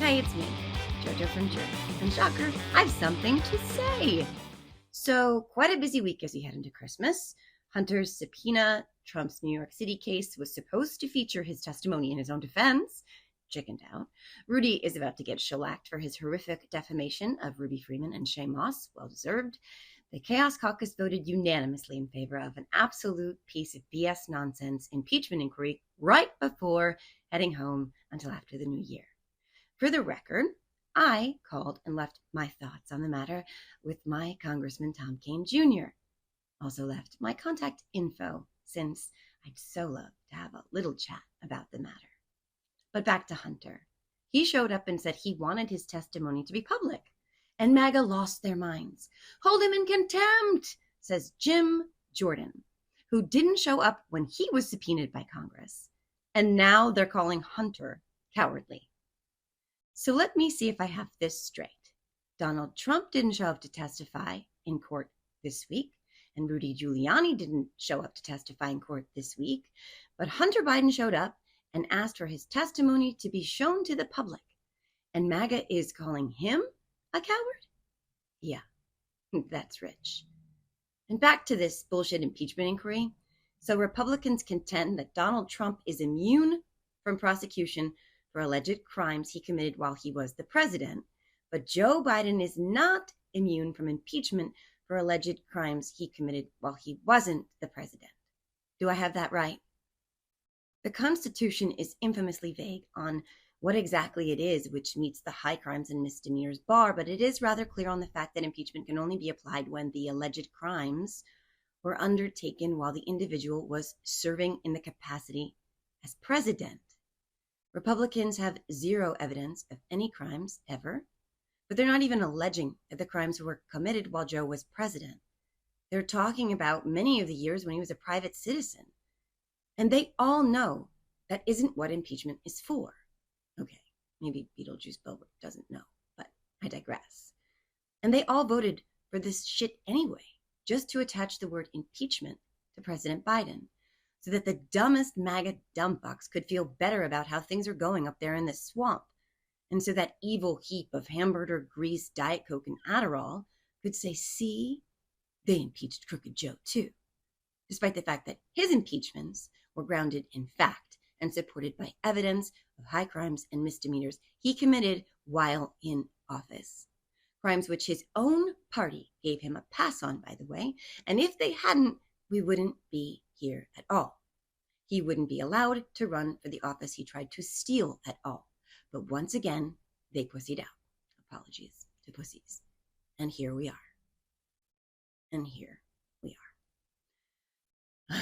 Hey, it's me, JoJo from Jerz. And shocker, I've something to say. So, quite a busy week as we head into Christmas. Hunter's subpoena, Trump's New York City case, was supposed to feature his testimony in his own defense. Chickened out. Rudy is about to get shellacked for his horrific defamation of Ruby Freeman and Shay Moss. Well deserved. The Chaos Caucus voted unanimously in favor of an absolute piece of BS nonsense impeachment inquiry right before heading home until after the new year. For the record, I called and left my thoughts on the matter with my Congressman Thom Jr. Also left my contact info, since I'd so love to have a little chat about the matter. But back to Hunter. He showed up and said he wanted his testimony to be public. And MAGA lost their minds. Hold him in contempt, says Jim Jordan, who didn't show up when he was subpoenaed by Congress. And now they're calling Hunter cowardly. So let me see if I have this straight. Donald Trump didn't show up to testify in court this week, and Rudy Giuliani didn't show up to testify in court this week, but Hunter Biden showed up and asked for his testimony to be shown to the public. And MAGA is calling him a coward? Yeah, that's rich. And back to this bullshit impeachment inquiry. So Republicans contend that Donald Trump is immune from prosecution for alleged crimes he committed while he was the president, but Joe Biden is not immune from impeachment for alleged crimes he committed while he wasn't the president. Do I have that right? The Constitution is infamously vague on what exactly it is which meets the high crimes and misdemeanors bar, but it is rather clear on the fact that impeachment can only be applied when the alleged crimes were undertaken while the individual was serving in the capacity as president. Republicans have zero evidence of any crimes ever, but they're not even alleging that the crimes were committed while Joe was president. They're talking about many of the years when he was a private citizen. And they all know that isn't what impeachment is for. Okay, maybe Beetlejuice Bill doesn't know, but I digress. And they all voted for this shit anyway, just to attach the word impeachment to President Biden, so that the dumbest MAGA dumbfucks could feel better about how things are going up there in the swamp, and so that evil heap of hamburger grease, Diet Coke, and Adderall could say, see, they impeached Crooked Joe too, despite the fact that his impeachments were grounded in fact and supported by evidence of high crimes and misdemeanors he committed while in office. Crimes which his own party gave him a pass on, by the way, and if they hadn't, we wouldn't be here at all. He wouldn't be allowed to run for the office he tried to steal at all. But once again, they pussied out. Apologies to pussies. And here we are. And here we are.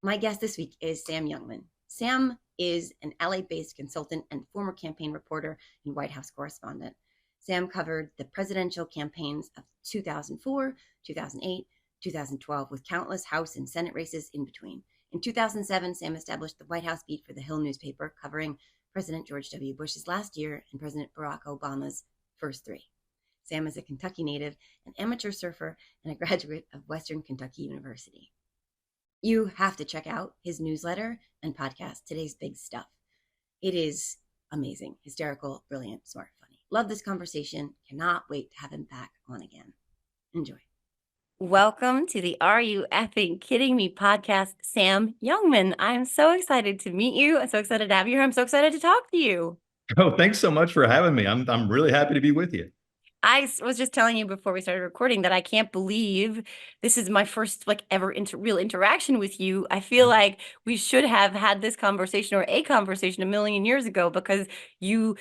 My guest this week is Sam Youngman. Sam is an LA-based consultant and former campaign reporter and White House correspondent. Sam covered the presidential campaigns of 2004, 2008, 2012, with countless House and Senate races in between. In 2007, Sam established the White House beat for the Hill newspaper, covering President George W. Bush's last year and President Barack Obama's first three. Sam is a Kentucky native, an amateur surfer, and a graduate of Western Kentucky University. You have to check out his newsletter and podcast, Today's Big Stuff. It is amazing, hysterical, brilliant, smart, funny. Love this conversation. Cannot wait to have him back on again. Enjoy. Welcome to the Are You Effing Kidding Me podcast, Sam Youngman. I'm so excited to meet you. I'm so excited to have you here. I'm so excited to talk to you. Oh, thanks so much for having me. I'm really happy to be with you. I was just telling you before we started recording that I can't believe this is my first ever real interaction with you. I feel like we should have had this conversation or a conversation a million years ago, because you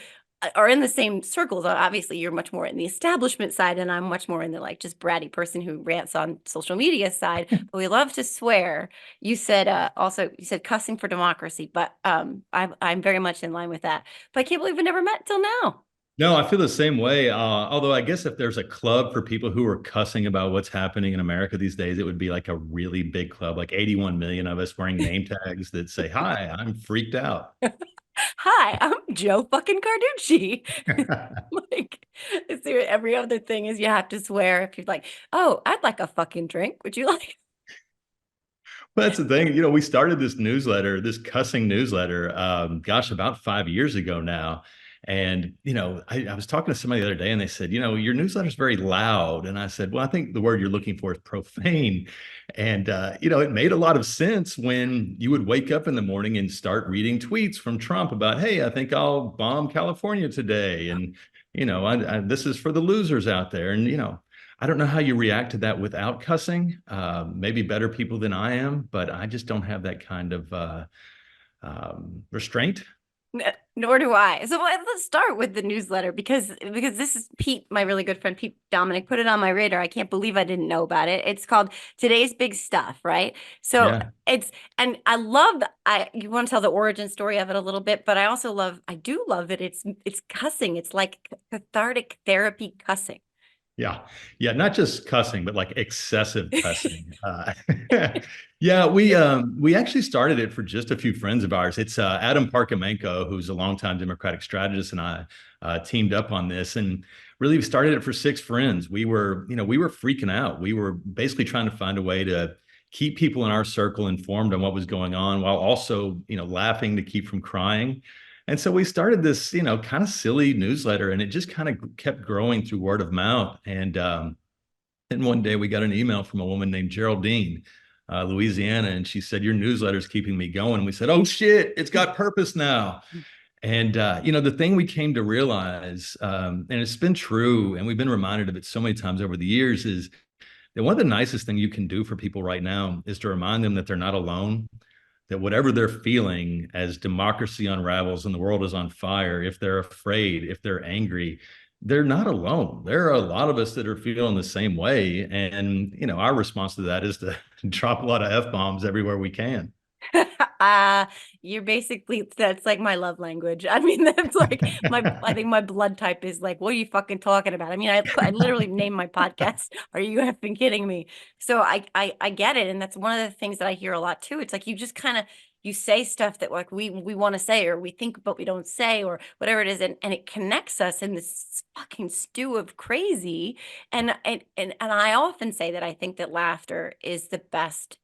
are in the same circles. Obviously, you're much more in the establishment side, and I'm much more in the just bratty person who rants on social media side. But we love to swear. You said you said cussing for democracy, but I'm very much in line with that. But I can't believe we never met till now. No, I feel the same way. Although I guess if there's a club for people who are cussing about what's happening in America these days, it would be like a really big club, like 81 million of us wearing name tags that say, "Hi, I'm freaked out." Hi, I'm Joe fucking Carducci. Every other thing is you have to swear. If you're like, oh, I'd like a fucking drink. Would you like? Well, that's the thing. We started this newsletter, this cussing newsletter, about 5 years ago now. And, I was talking to somebody the other day and they said, your newsletter is very loud. And I said, well, I think the word you're looking for is profane. And, it made a lot of sense when you would wake up in the morning and start reading tweets from Trump about, hey, I think I'll bomb California today. And, this is for the losers out there. And, I don't know how you react to that without cussing. Maybe better people than I am, but I just don't have that kind of restraint. Nor do I. So let's start with the newsletter because this is Pete, my really good friend Pete Dominic, put it on my radar. I can't believe I didn't know about it. It's called Today's Big Stuff, right? So Yeah. and I love you want to tell the origin story of it a little bit, but I do love it. It's cussing. It's like cathartic therapy cussing. Yeah. Yeah. Not just cussing, but like excessive cussing. Yeah. We actually started it for just a few friends of ours. It's Adam Parkamenko, who's a longtime Democratic strategist, and I teamed up on this and really started it for 6 friends. We were freaking out. We were basically trying to find a way to keep people in our circle informed on what was going on while also, laughing to keep from crying. And so we started this, kind of silly newsletter, and it just kind of kept growing through word of mouth. And one day we got an email from a woman named Geraldine, Louisiana, and she said, "Your newsletter is keeping me going." And we said, "Oh shit, it's got purpose now." And the thing we came to realize, and it's been true, and we've been reminded of it so many times over the years, is that one of the nicest things you can do for people right now is to remind them that they're not alone, that whatever they're feeling as democracy unravels and the world is on fire, if they're afraid, if they're angry, they're not alone. There are a lot of us that are feeling the same way. And, our response to that is to drop a lot of F-bombs everywhere we can. You're basically, that's like my love language. I mean, that's like I think my blood type is like, what are you fucking talking about? I mean, I literally named my podcast, "Are you effing kidding me?" So I get it. And that's one of the things that I hear a lot too. It's like, you just kind of, you say stuff that like we want to say, or we think, but we don't say, or whatever it is. And it connects us in this fucking stew of crazy. And I often say that I think that laughter is the best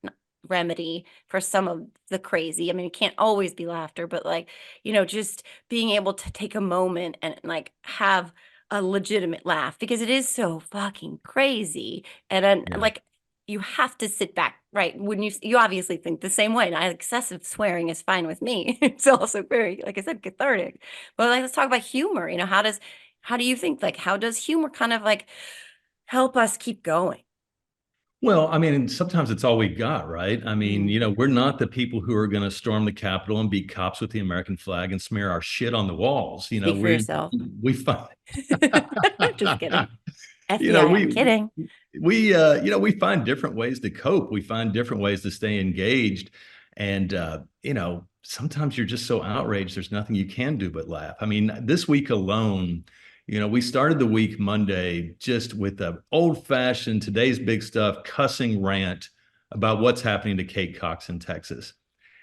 remedy for some of the crazy. I mean, it can't always be laughter, but like, just being able to take a moment and like have a legitimate laugh because it is so fucking crazy. And then Yeah. like, you have to sit back, right? When you obviously think the same way. And excessive swearing is fine with me. It's also very, like I said, cathartic. But like, let's talk about humor. How do you think, like, how does humor kind of like help us keep going? Well, I mean, sometimes it's all we got, right? I mean, we're not the people who are going to storm the Capitol and be cops with the American flag and smear our shit on the walls. Speak for yourself. We find, Just kidding. you know, FBI, I'm we kidding. we find different ways to cope. We find different ways to stay engaged, and sometimes you're just so outraged. There's nothing you can do but laugh. I mean, this week alone. We started the week Monday just with the old-fashioned today's big stuff cussing rant about what's happening to Kate Cox in Texas.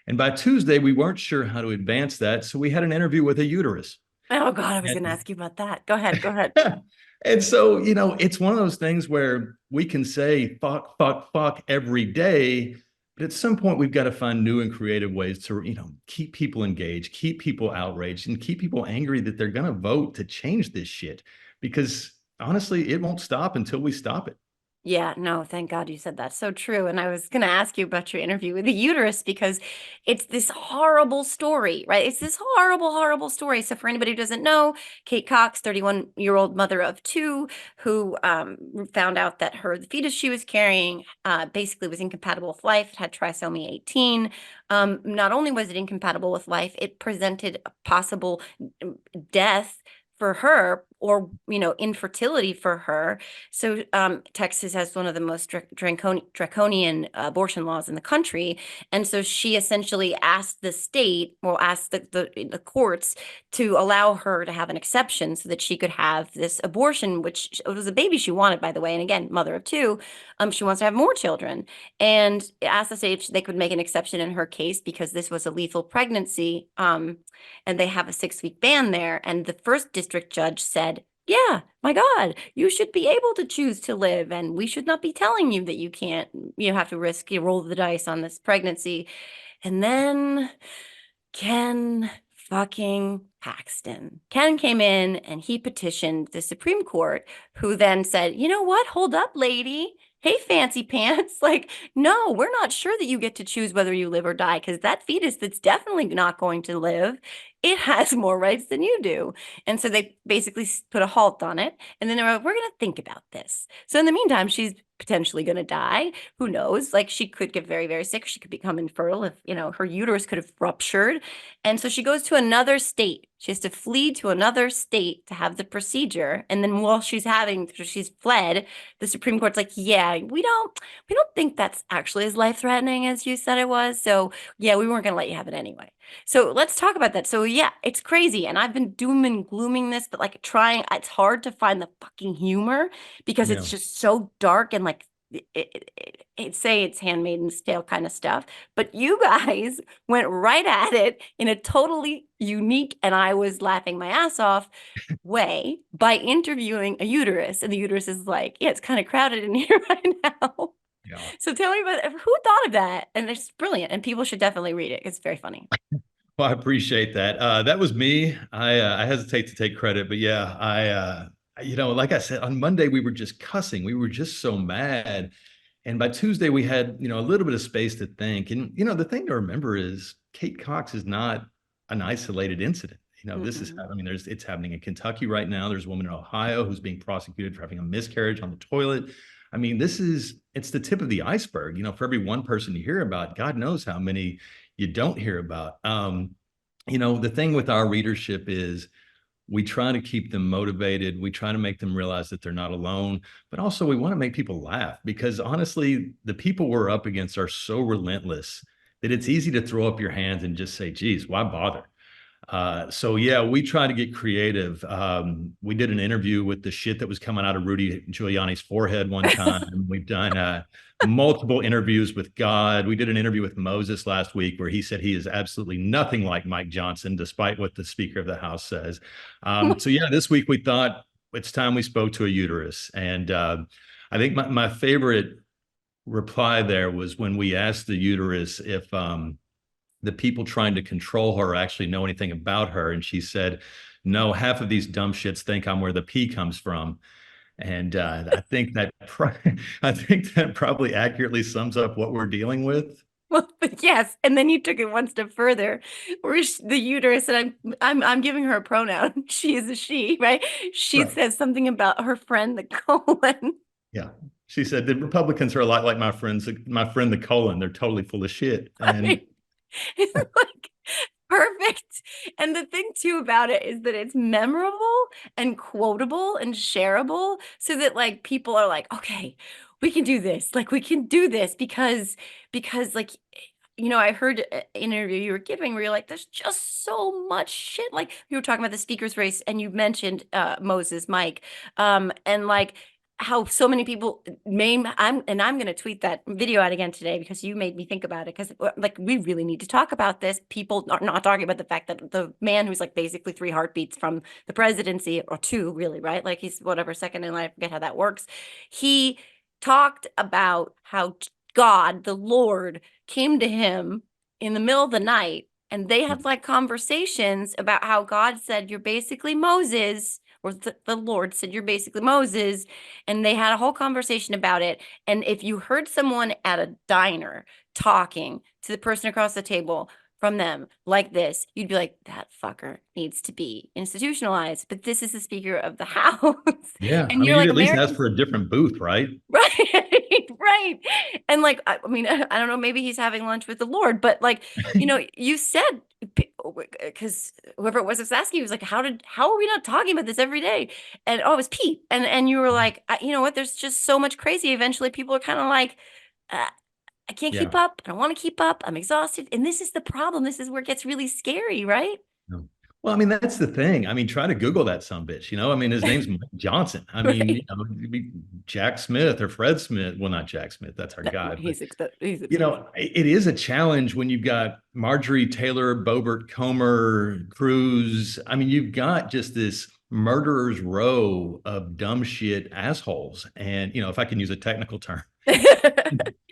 And by Tuesday, we weren't sure how to advance that, so we had an interview with a uterus. Oh God, I was going to ask you about that. Go ahead. And so, it's one of those things where we can say fuck, fuck, fuck every day, but at some point, we've got to find new and creative ways to, keep people engaged, keep people outraged, and keep people angry that they're going to vote to change this shit. Because honestly, it won't stop until we stop it. Yeah, no, thank God you said that. So true. And I was going to ask you about your interview with the uterus because it's this horrible story, right? It's this horrible, horrible story. So for anybody who doesn't know, Kate Cox, 31-year-old mother of two, who found out that the fetus she was carrying basically was incompatible with life. It had trisomy 18. Not only was it incompatible with life, it presented a possible death for her, or infertility for her. So Texas has one of the most draconian abortion laws in the country, and so she essentially asked the state, well, asked the courts to allow her to have an exception so that she could have this abortion, which was a baby she wanted, by the way. And again, mother of two, she wants to have more children, and asked the state if they could make an exception in her case because this was a lethal pregnancy, and they have a 6-week ban there. And the first district judge said, yeah, my God, you should be able to choose to live, and we should not be telling you that you can't, you have to roll the dice on this pregnancy. And then Ken fucking Paxton. Ken came in and he petitioned the Supreme Court, who then said, you know what? Hold up, lady. Hey, fancy pants. Like, no, we're not sure that you get to choose whether you live or die, because that fetus that's definitely not going to live, it has more rights than you do. And so they basically put a halt on it. And then they were like, we're going to think about this. So in the meantime, she's potentially going to die. Who knows? Like, she could get very, very sick. She could become infertile if, her uterus could have ruptured. And so she goes to another state. She has to flee to another state to have the procedure. And then while she's fled, the Supreme Court's like, yeah, we don't think that's actually as life-threatening as you said it was. So yeah, we weren't going to let you have it anyway. So let's talk about that. So yeah, it's crazy. And I've been doom and glooming this, but like it's hard to find the fucking humor because it's just so dark and like say it's Handmaid's Tale kind of stuff, but you guys went right at it in a totally unique, and I was laughing my ass off way, by interviewing a uterus, and the uterus is like, yeah, it's kind of crowded in here right now. Yeah. So tell me about who thought of that, and it's brilliant, and people should definitely read it. It's very funny. Well, I appreciate that. That was me. I hesitate to take credit, but yeah, like I said, on Monday, we were just cussing. We were just so mad. And by Tuesday, we had, a little bit of space to think. And, the thing to remember is Kate Cox is not an isolated incident. This is, it's happening in Kentucky right now. There's a woman in Ohio who's being prosecuted for having a miscarriage on the toilet. It's the tip of the iceberg. For every one person you hear about, God knows how many you don't hear about. The thing with our readership is we try to keep them motivated. We try to make them realize that they're not alone, but also we want to make people laugh, because honestly, the people we're up against are so relentless that it's easy to throw up your hands and just say, geez, why bother? So yeah, we try to get creative. We did an interview with the shit that was coming out of Rudy Giuliani's forehead one time. We've done multiple interviews with God. We did an interview with Moses last week where he said he is absolutely nothing like Mike Johnson, despite what the Speaker of the House says. So yeah, this week we thought it's time we spoke to a uterus. And I think my favorite reply there was when we asked the uterus if the people trying to control her actually know anything about her. And she said, no, half of these dumb shits think I'm where the pee comes from. And I think that probably accurately sums up what we're dealing with. Well, yes, and then you took it one step further, where the uterus, and I'm giving her a pronoun. She is a she, right? She says something about her friend the colon. Yeah, she said the Republicans are a lot like my friend the colon. They're totally full of shit. And it's like perfect. And the thing too about it is that it's memorable and quotable and shareable, so that like people are like, okay, we can do this. Like we can do this because like, I heard an interview you were giving where you're like, there's just so much shit. Like you were talking about the speaker's race, and you mentioned Moses Mike, and like how so many people I'm going to tweet that video out again today because you made me think about it, because like we really need to talk about this. People are not talking about the fact that the man who's like basically 3 heartbeats from the presidency, or 2 really, right? Like he's whatever second in line, I forget how that works. He talked about how God, the Lord, came to him in the middle of the night, and they had like conversations about how God said, you're basically Moses, or the Lord said, you're basically Moses. And they had a whole conversation about it. And if you heard someone at a diner talking to the person across the table from them like this, you'd be like, that fucker needs to be institutionalized. But this is the Speaker of the House. Yeah. And you're like, at least ask for a different booth, right? Right. Right. And like, I don't know, maybe he's having lunch with the Lord, but like, you said, because whoever it was asking, he was like, how are we not talking about this every day? And it was Pete. And you were like, you know what? There's just so much crazy. Eventually people are kind of like, I can't keep up. I don't want to keep up. I'm exhausted. And this is the problem. This is where it gets really scary, right? No. Well, that's the thing. Try to Google that sumbitch, his name's Mike Johnson. Right. Jack Smith or Fred Smith. Well, not Jack Smith. That's our guy. He's it is a challenge when you've got Marjorie Taylor, Boebert, Comer, Cruz. You've got just this murderer's row of dumb shit assholes. And, if I can use a technical term,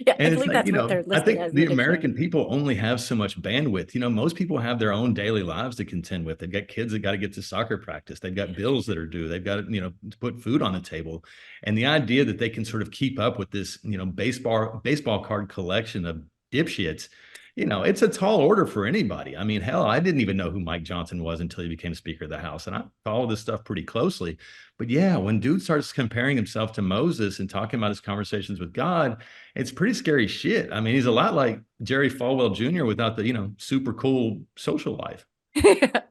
Yeah, I And it's believe like, that's what they're I listed think as in the the dictionary. American people only have so much bandwidth. Most people have their own daily lives to contend with. They've got kids that got to get to soccer practice. They've got bills that are due. They've got, to put food on the table. And the idea that they can sort of keep up with this, baseball card collection of dipshits, it's a tall order for anybody. I mean, hell, I didn't even know who Mike Johnson was until he became Speaker of the House. And I follow this stuff pretty closely. But yeah, when dude starts comparing himself to Moses and talking about his conversations with God, it's pretty scary shit. I mean, he's a lot like Jerry Falwell Jr. without the, super cool social life.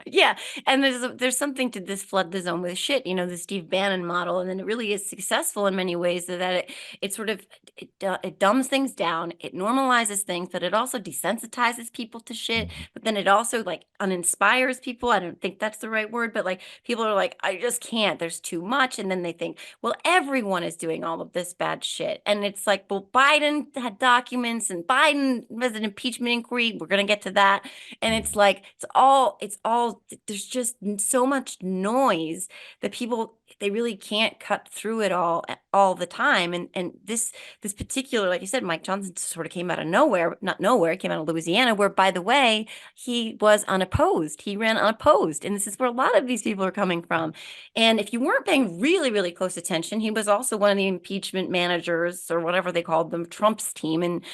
Yeah, and there's something to this flood the zone with shit, the Steve Bannon model, and then it really is successful in many ways so that it sort of it dumbs things down, it normalizes things, but it also desensitizes people to shit. But then it also like uninspires people. I don't think that's the right word, but like people are like, I just can't. There's too much, and then they think, well, everyone is doing all of this bad shit, and it's like, well, Biden had documents, and Biden was an impeachment inquiry. We're gonna get to that, and it's like it's all there's just so much noise that people they really can't cut through it all the time. And this particular, like you said, Mike Johnson sort of came out of nowhere, not nowhere, came out of Louisiana, where, by the way, he was unopposed. He ran unopposed, and this is where a lot of these people are coming from. And if you weren't paying really, really close attention, he was also one of the impeachment managers, or whatever they called them, Trump's team, and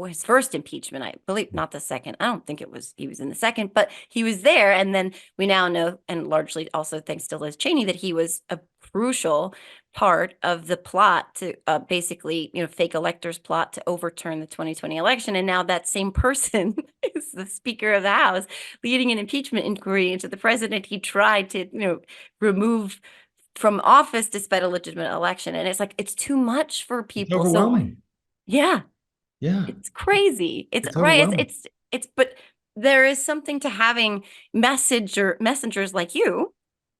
his first impeachment, I believe, not the second. I don't think he was in the second, but he was there. And then we now know, and largely also thanks to Liz Cheney, that he was a crucial part of the plot to basically, fake electors plot to overturn the 2020 election. And now that same person is the Speaker of the House leading an impeachment inquiry into the president he tried to, remove from office despite a legitimate election. And it's like, it's too much for It's people. So overwhelming. yeah, Yeah, it's crazy. It's it's right. overwhelming. But there is something to having messengers like you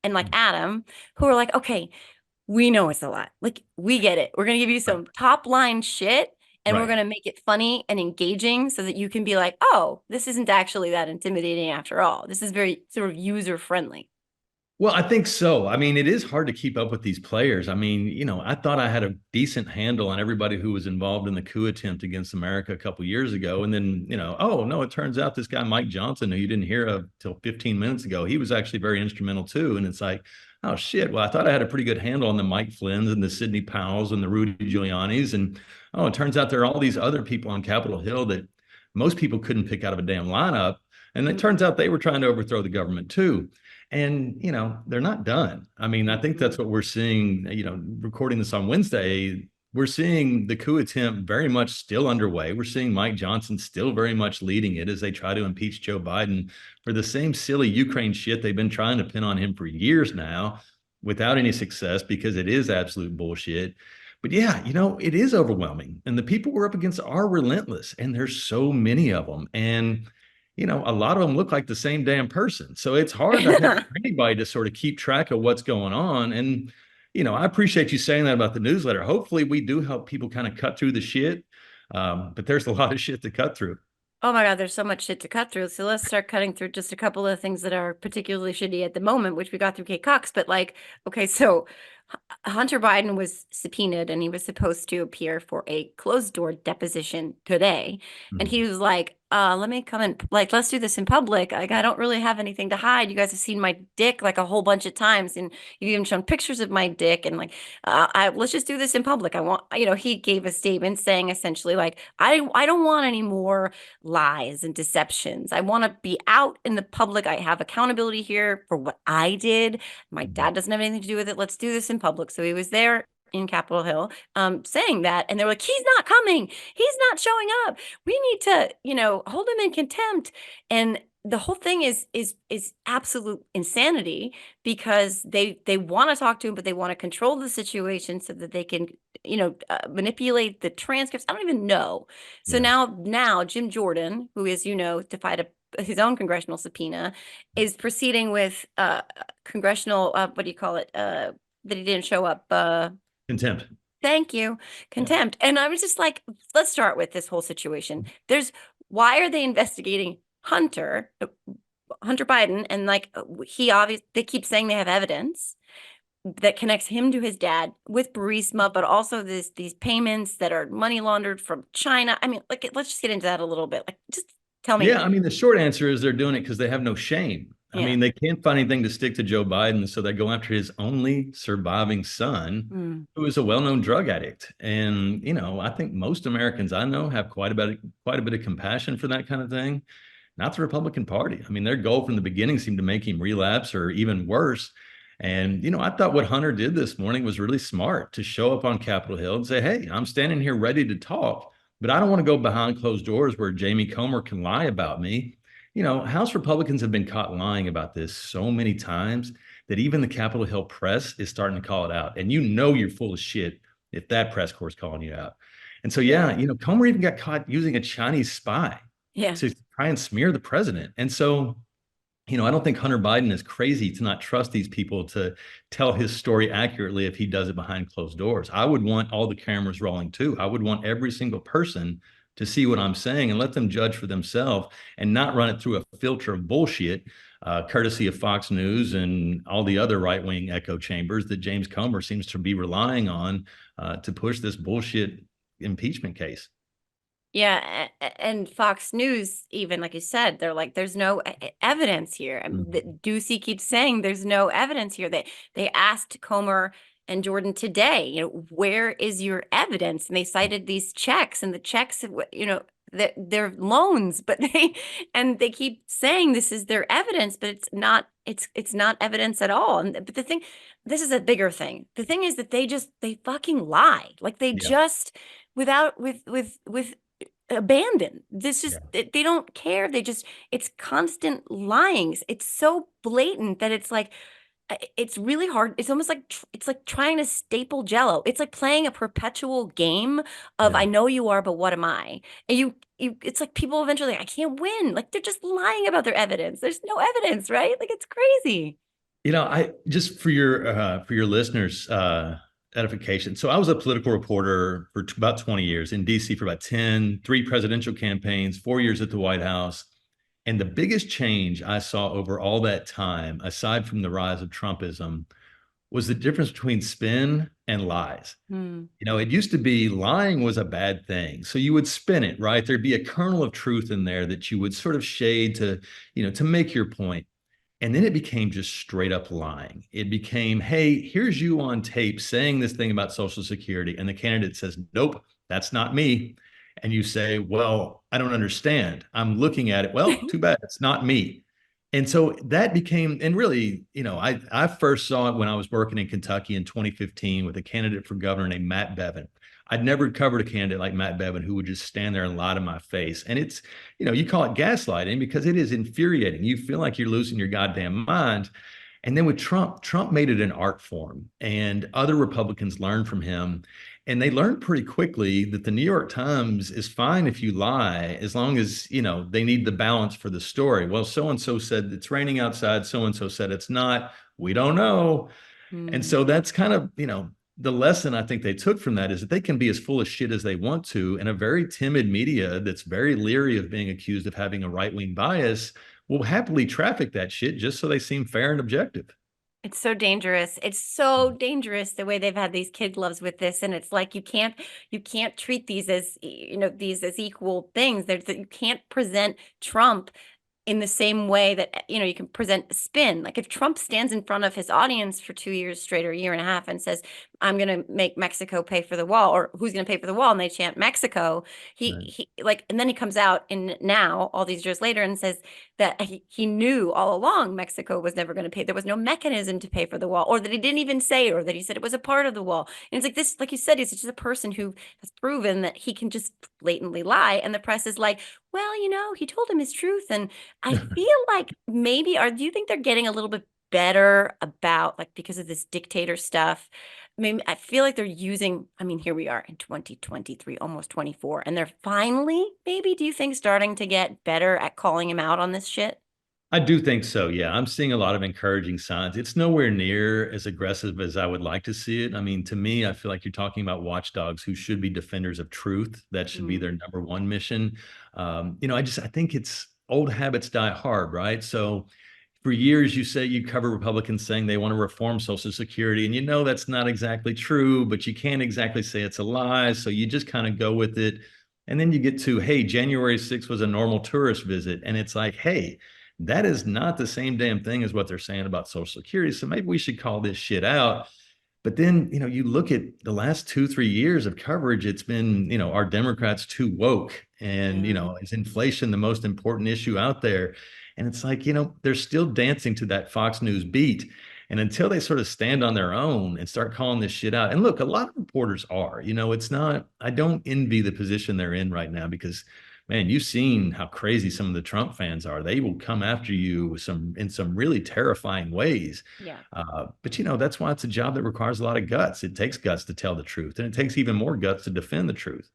and like Adam who are like, okay, we know it's a lot. Like, we get it. We're gonna give you Right. some top line shit, and we're Right. gonna make it funny and engaging so that you can be like, oh, this isn't actually that intimidating after all. This is very sort of user friendly. Well, I think so. I mean, it is hard to keep up with these players. I mean, I thought I had a decent handle on everybody who was involved in the coup attempt against America a couple years ago. And then, oh no, it turns out this guy, Mike Johnson, who you didn't hear of till 15 minutes ago, he was actually very instrumental too. And it's like, oh shit. Well, I thought I had a pretty good handle on the Mike Flynn's and the Sidney Powells and the Rudy Giulianis. And oh, it turns out there are all these other people on Capitol Hill that most people couldn't pick out of a damn lineup. And it turns out they were trying to overthrow the government too. And, they're not done. I mean, I think that's what we're seeing, recording this on Wednesday. We're seeing the coup attempt very much still underway. We're seeing Mike Johnson still very much leading it as they try to impeach Joe Biden for the same silly Ukraine shit they've been trying to pin on him for years now without any success because it is absolute bullshit. But yeah, it is overwhelming. And the people we're up against are relentless. And there's so many of them. And a lot of them look like the same damn person. So it's hard, I think, for anybody to sort of keep track of what's going on. And, I appreciate you saying that about the newsletter. Hopefully we do help people kind of cut through the shit. But there's a lot of shit to cut through. Oh my God, there's so much shit to cut through. So let's start cutting through just a couple of things that are particularly shitty at the moment, which we got through Kate Cox. But like, okay, so Hunter Biden was subpoenaed and he was supposed to appear for a closed door deposition today. And he was like, let me come in, like, let's do this in public. Like, I don't really have anything to hide. You guys have seen my dick like a whole bunch of times, and you've even shown pictures of my dick. And like, let's just do this in public. I want, he gave a statement saying essentially like, I don't want any more lies and deceptions. I want to be out in the public. I have accountability here for what I did. My dad doesn't have anything to do with it. Let's do this in public. So he was there in Capitol Hill saying that, and they were like, he's not coming, he's not showing up, we need to hold him in contempt. And the whole thing is absolute insanity because they want to talk to him, but they want to control the situation so that they can manipulate the transcripts. I don't even know. So Yeah. now Jim Jordan, who is defied his own congressional subpoena, is proceeding with congressional what do you call it, that he didn't show up. Contempt. Thank you. Yeah. Contempt. And I was just like, let's start with this whole situation. Why are they investigating Hunter Biden? And like, they keep saying they have evidence. that connects him to his dad with Burisma, but also these payments that are money laundered from China. I mean, like, let's just get into that a little bit. Like, just tell me. Yeah, I mean, the short answer is they're doing it because they have no shame. I Yeah. mean, they can't find anything to stick to Joe Biden, so they go after his only surviving son, Mm. who is a well-known drug addict. And I think most Americans I know have quite a bit of compassion for that kind of thing. Not the Republican Party. I mean, their goal from the beginning seemed to make him relapse or even worse. And I thought what Hunter did this morning was really smart to show up on Capitol Hill and say, "Hey, I'm standing here ready to talk, but I don't want to go behind closed doors where Jamie Comer can lie about me." House Republicans have been caught lying about this so many times that even the Capitol Hill press is starting to call it out. And you're full of shit if that press corps is calling you out. And so, yeah, Comer even got caught using a Chinese spy Yeah. to try and smear the president. And so, I don't think Hunter Biden is crazy to not trust these people to tell his story accurately if he does it behind closed doors. I would want all the cameras rolling too. I would want every single person to see what I'm saying and let them judge for themselves and not run it through a filter of bullshit, courtesy of Fox News and all the other right-wing echo chambers that James Comer seems to be relying on to push this bullshit impeachment case. Yeah, and Fox News, even like you said, they're like, there's no evidence here. I mean, Ducey keeps saying there's no evidence here. They asked Comer and Jordan today, where is your evidence? And they cited these checks, and the checks, they're loans, but they keep saying this is their evidence, but it's not. It's not evidence at all. But this is a bigger thing. The thing is that they fucking lie. Like they just without with abandon this just they don't care. It's constant lying. It's so blatant that it's really hard. It's almost like it's like trying to staple jello. It's like playing a perpetual game of I know you are, but what am I? And you it's like people eventually I can't win. Like they're just lying about their evidence. There's no evidence, right? Like it's crazy. I just for your listeners edification. So I was a political reporter for about 20 years in DC for about 10, 3 presidential campaigns, 4 years at the White House. And the biggest change I saw over all that time, aside from the rise of Trumpism, was the difference between spin and lies. It used to be lying was a bad thing. So you would spin it, right? There'd be a kernel of truth in there that you would sort of shade to make your point. And then it became just straight up lying. It became, hey, here's you on tape saying this thing about Social Security. And the candidate says, nope, that's not me. And you say, well, I don't understand. I'm looking at it. Well, too bad. It's not me. And so that became, and really, I first saw it when I was working in Kentucky in 2015 with a candidate for governor named Matt Bevin. I'd never covered a candidate like Matt Bevin who would just stand there and lie to my face. And it's, you call it gaslighting because it is infuriating. You feel like you're losing your goddamn mind. And then with Trump made it an art form, and other Republicans learned from him. And they learned pretty quickly that the New York Times is fine if you lie, as long as, they need the balance for the story. Well, so-and-so said it's raining outside. So-and-so said it's not. We don't know. And so that's kind of, the lesson I think they took from that is that they can be as full of shit as they want to. And a very timid media that's very leery of being accused of having a right-wing bias will happily traffic that shit just so they seem fair and objective. It's so dangerous. It's so dangerous the way they've had these kid gloves with this. And it's like you can't treat these as these as equal things. You can't present Trump in the same way that you can present spin. Like if Trump stands in front of his audience for 2 years straight or a year and a half and says, I'm going to make Mexico pay for the wall, or who's going to pay for the wall, and they chant Mexico, he and then he comes out in now all these years later and says that he knew all along Mexico was never going to pay. There was no mechanism to pay for the wall, or that he didn't even say, or that he said it was a part of the wall. And it's like this, like you said, he's just a person who has proven that he can just blatantly lie. And the press is like, well, he told him his truth. And I feel like maybe, do you think they're getting a little bit better about, like, because of this dictator stuff? Maybe I feel like they're using, here we are in 2023, almost 24, and they're finally, maybe, do you think, starting to get better at calling him out on this shit? I do think so. Yeah. I'm seeing a lot of encouraging signs. It's nowhere near as aggressive as I would like to see it. To me, I feel like you're talking about watchdogs who should be defenders of truth. That should be their number one mission. I think it's old habits die hard, right? So for years you say you cover Republicans saying they want to reform Social Security, and you know that's not exactly true, but you can't exactly say it's a lie, so you just kind of go with it. And then you get to, hey, January 6th was a normal tourist visit, and it's like, hey, that is not the same damn thing as what they're saying about Social Security, so maybe we should call this shit out. But then, you look at the last 2, 3 years of coverage, it's been, are Democrats too woke? And, is inflation the most important issue out there? And it's like, they're still dancing to that Fox News beat. And until they sort of stand on their own and start calling this shit out, and look, a lot of reporters are, it's not, I don't envy the position they're in right now because, man, you've seen how crazy some of the Trump fans are. They will come after you in some really terrifying ways. Yeah. But that's why it's a job that requires a lot of guts. It takes guts to tell the truth, and it takes even more guts to defend the truth.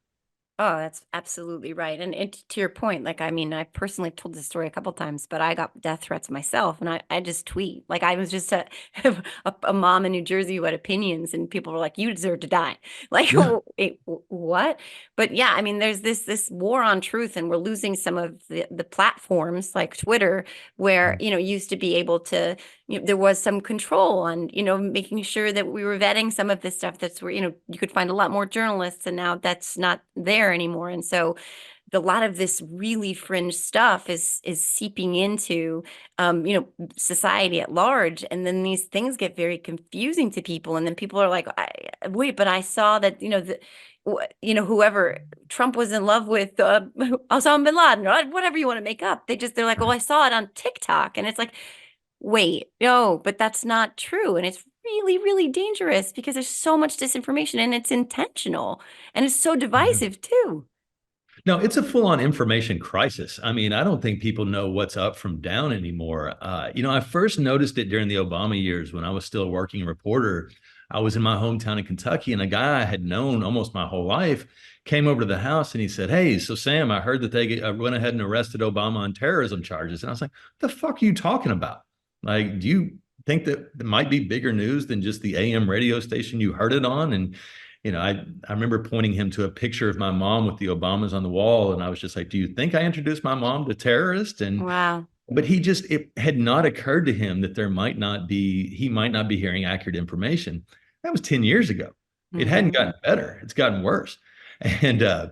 Oh, that's absolutely right. And to your point, like, I mean, I personally told this story a couple times, but I got death threats myself, and I just tweet. Like, I was just a mom in New Jersey who had opinions, and people were like, "You deserve to die." Like, Yeah. wait, what? But yeah, I mean, there's this war on truth, and we're losing some of the platforms like Twitter, where, used to be able to, there was some control on, making sure that we were vetting some of this stuff. That's where, you could find a lot more journalists, and now that's not there anymore. And so a lot of this really fringe stuff is seeping into society at large, and then these things get very confusing to people, and then people are like, wait, but I saw that whoever Trump was in love with Osama bin Laden, or whatever you want to make up. They're like, well, I saw it on TikTok, and it's like, wait, no, but that's not true. And it's really, really dangerous because there's so much disinformation, and it's intentional, and it's so divisive too. No, it's a full-on information crisis. I mean, I don't think people know what's up from down anymore. I first noticed it during the Obama years when I was still a working reporter. I was in my hometown in Kentucky, and a guy I had known almost my whole life came over to the house and he said, "Hey, so Sam, I heard that they went ahead and arrested Obama on terrorism charges." And I was like, "What the fuck are you talking about? Like, do you think that it might be bigger news than just the AM radio station you heard it on?" And I remember pointing him to a picture of my mom with the Obamas on the wall, and I was just like, "Do you think I introduced my mom to terrorists?" And Wow. but it had not occurred to him that he might not be hearing accurate information. That was 10 years ago. It hadn't gotten better. It's gotten worse. And I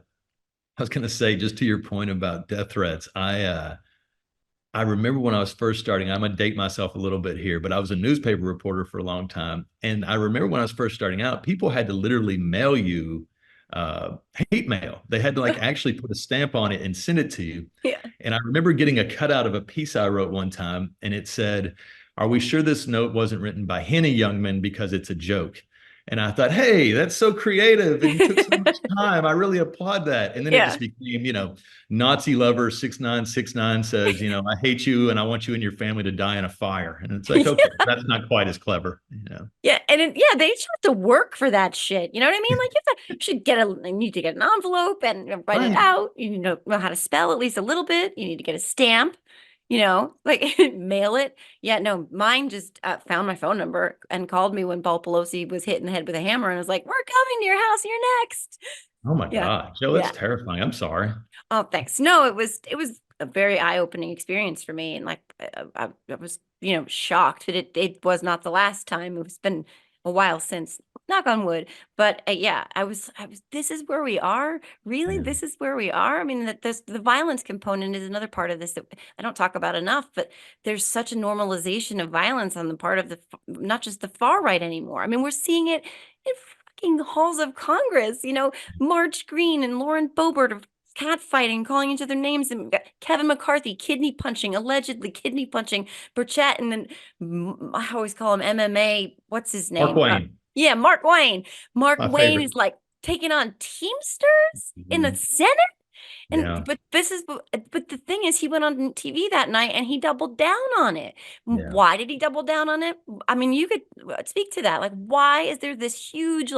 was going to say, just to your point about death threats, I remember when I was first starting, I'm going to date myself a little bit here, but I was a newspaper reporter for a long time. And I remember when I was first starting out, people had to literally mail you hate mail. They had to actually put a stamp on it and send it to you. Yeah. And I remember getting a cutout of a piece I wrote one time, and it said, "Are we sure this note wasn't written by Henny Youngman because it's a joke?" And I thought, hey, that's so creative, and you took so much time. I really applaud that. And then it just became, Nazi lover 6969 says, "I hate you and I want you and your family to die in a fire." And it's like, okay, that's not quite as clever. Yeah, and they just have to work for that shit. You know what I mean? Like, you need to get an envelope and write it out. You know how to spell at least a little bit. You need to get a stamp. Mail it. Yeah, no, mine just found my phone number and called me when Paul Pelosi was hit in the head with a hammer, and was like, "We're coming to your house. You're next." Oh my God, Joe, that's terrifying. I'm sorry. Oh, thanks. No, it was a very eye-opening experience for me, and I was shocked that it was not the last time. It's been a while since, knock on wood, but I was this is where we are. Really, this is where we are. I mean, the violence component is another part of this that I don't talk about enough, but there's such a normalization of violence on the part of not just the far right anymore. I mean, we're seeing it in fucking halls of Congress. Marge Green and Lauren Boebert of catfighting, calling each other names, and Kevin McCarthy allegedly kidney punching Burchett, and then I always call him MMA. What's his name? Mark Wayne. Mark Wayne. Mark My Wayne favorite. is taking on Teamsters in the Senate. And but the thing is, he went on TV that night and he doubled down on it. Why did he double down on it? I mean, you could speak to that. Why is there this huge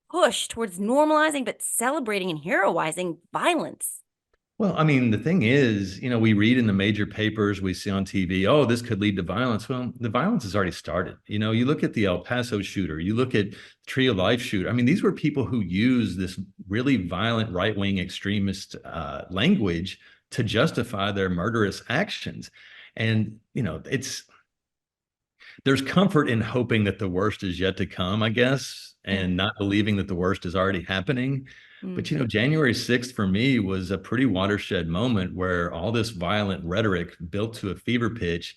push towards normalizing but celebrating and heroizing violence? Well, I mean, the thing is, we read in the major papers, we see on TV, oh, this could lead to violence. Well, the violence has already started. You look at the El Paso shooter, you look at Tree of Life shooter. I mean, these were people who used this really violent right-wing extremist language to justify their murderous actions. And, there's comfort in hoping that the worst is yet to come, I guess, and not believing that the worst is already happening. But, January 6th for me was a pretty watershed moment where all this violent rhetoric built to a fever pitch,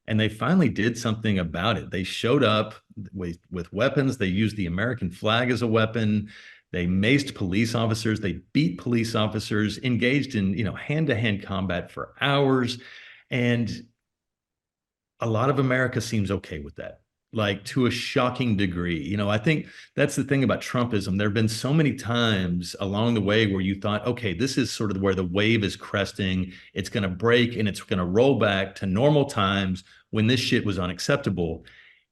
and they finally did something about it. They showed up with weapons. They used the American flag as a weapon. They maced police officers. They beat police officers, engaged in, hand-to-hand combat for hours. And a lot of America seems okay with that, like to a shocking degree. I think that's the thing about Trumpism. There have been so many times along the way where you thought, okay, this is sort of where the wave is cresting. It's going to break and it's going to roll back to normal times when this shit was unacceptable.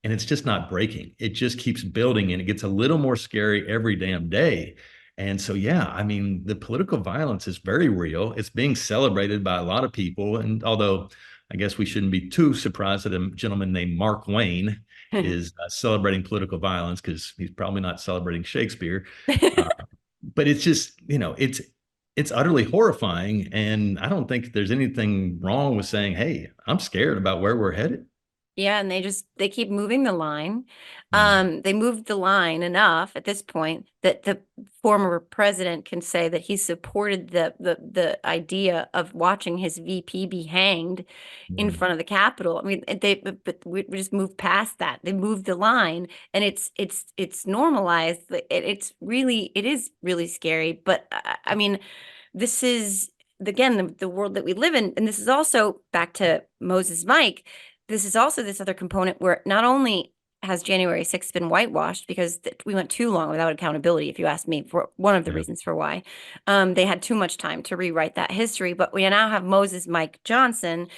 And it's just not breaking. It just keeps building and it gets a little more scary every damn day. And so, yeah, I mean, the political violence is very real. It's being celebrated by a lot of people. And although I guess we shouldn't be too surprised that a gentleman named Mark Wayne is celebrating political violence, because he's probably not celebrating Shakespeare. But it's just, it's utterly horrifying. And I don't think there's anything wrong with saying, hey, I'm scared about where we're headed. Yeah, and they keep moving the line. They moved the line enough at this point that the former president can say that he supported the idea of watching his VP be hanged in front of the Capitol. I mean, but we just moved past that. They moved the line, and it's normalized. It is really scary. But I mean, this is again the world that we live in, and this is also back to Moses Mike. This is also this other component where not only has January 6th been whitewashed because we went too long without accountability, if you ask me, for one of the reasons for why. They had too much time to rewrite that history. But we now have Moses Mike Johnson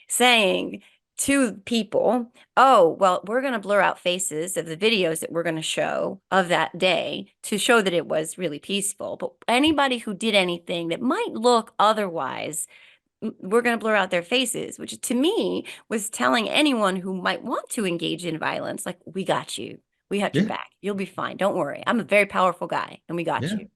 saying to people, oh, well, we're going to blur out faces of the videos that we're going to show of that day to show that it was really peaceful. But anybody who did anything that might look otherwise, we're going to blur out their faces, which to me was telling anyone who might want to engage in violence, like, we got you. We have your back. You'll be fine. Don't worry. I'm a very powerful guy and we got you.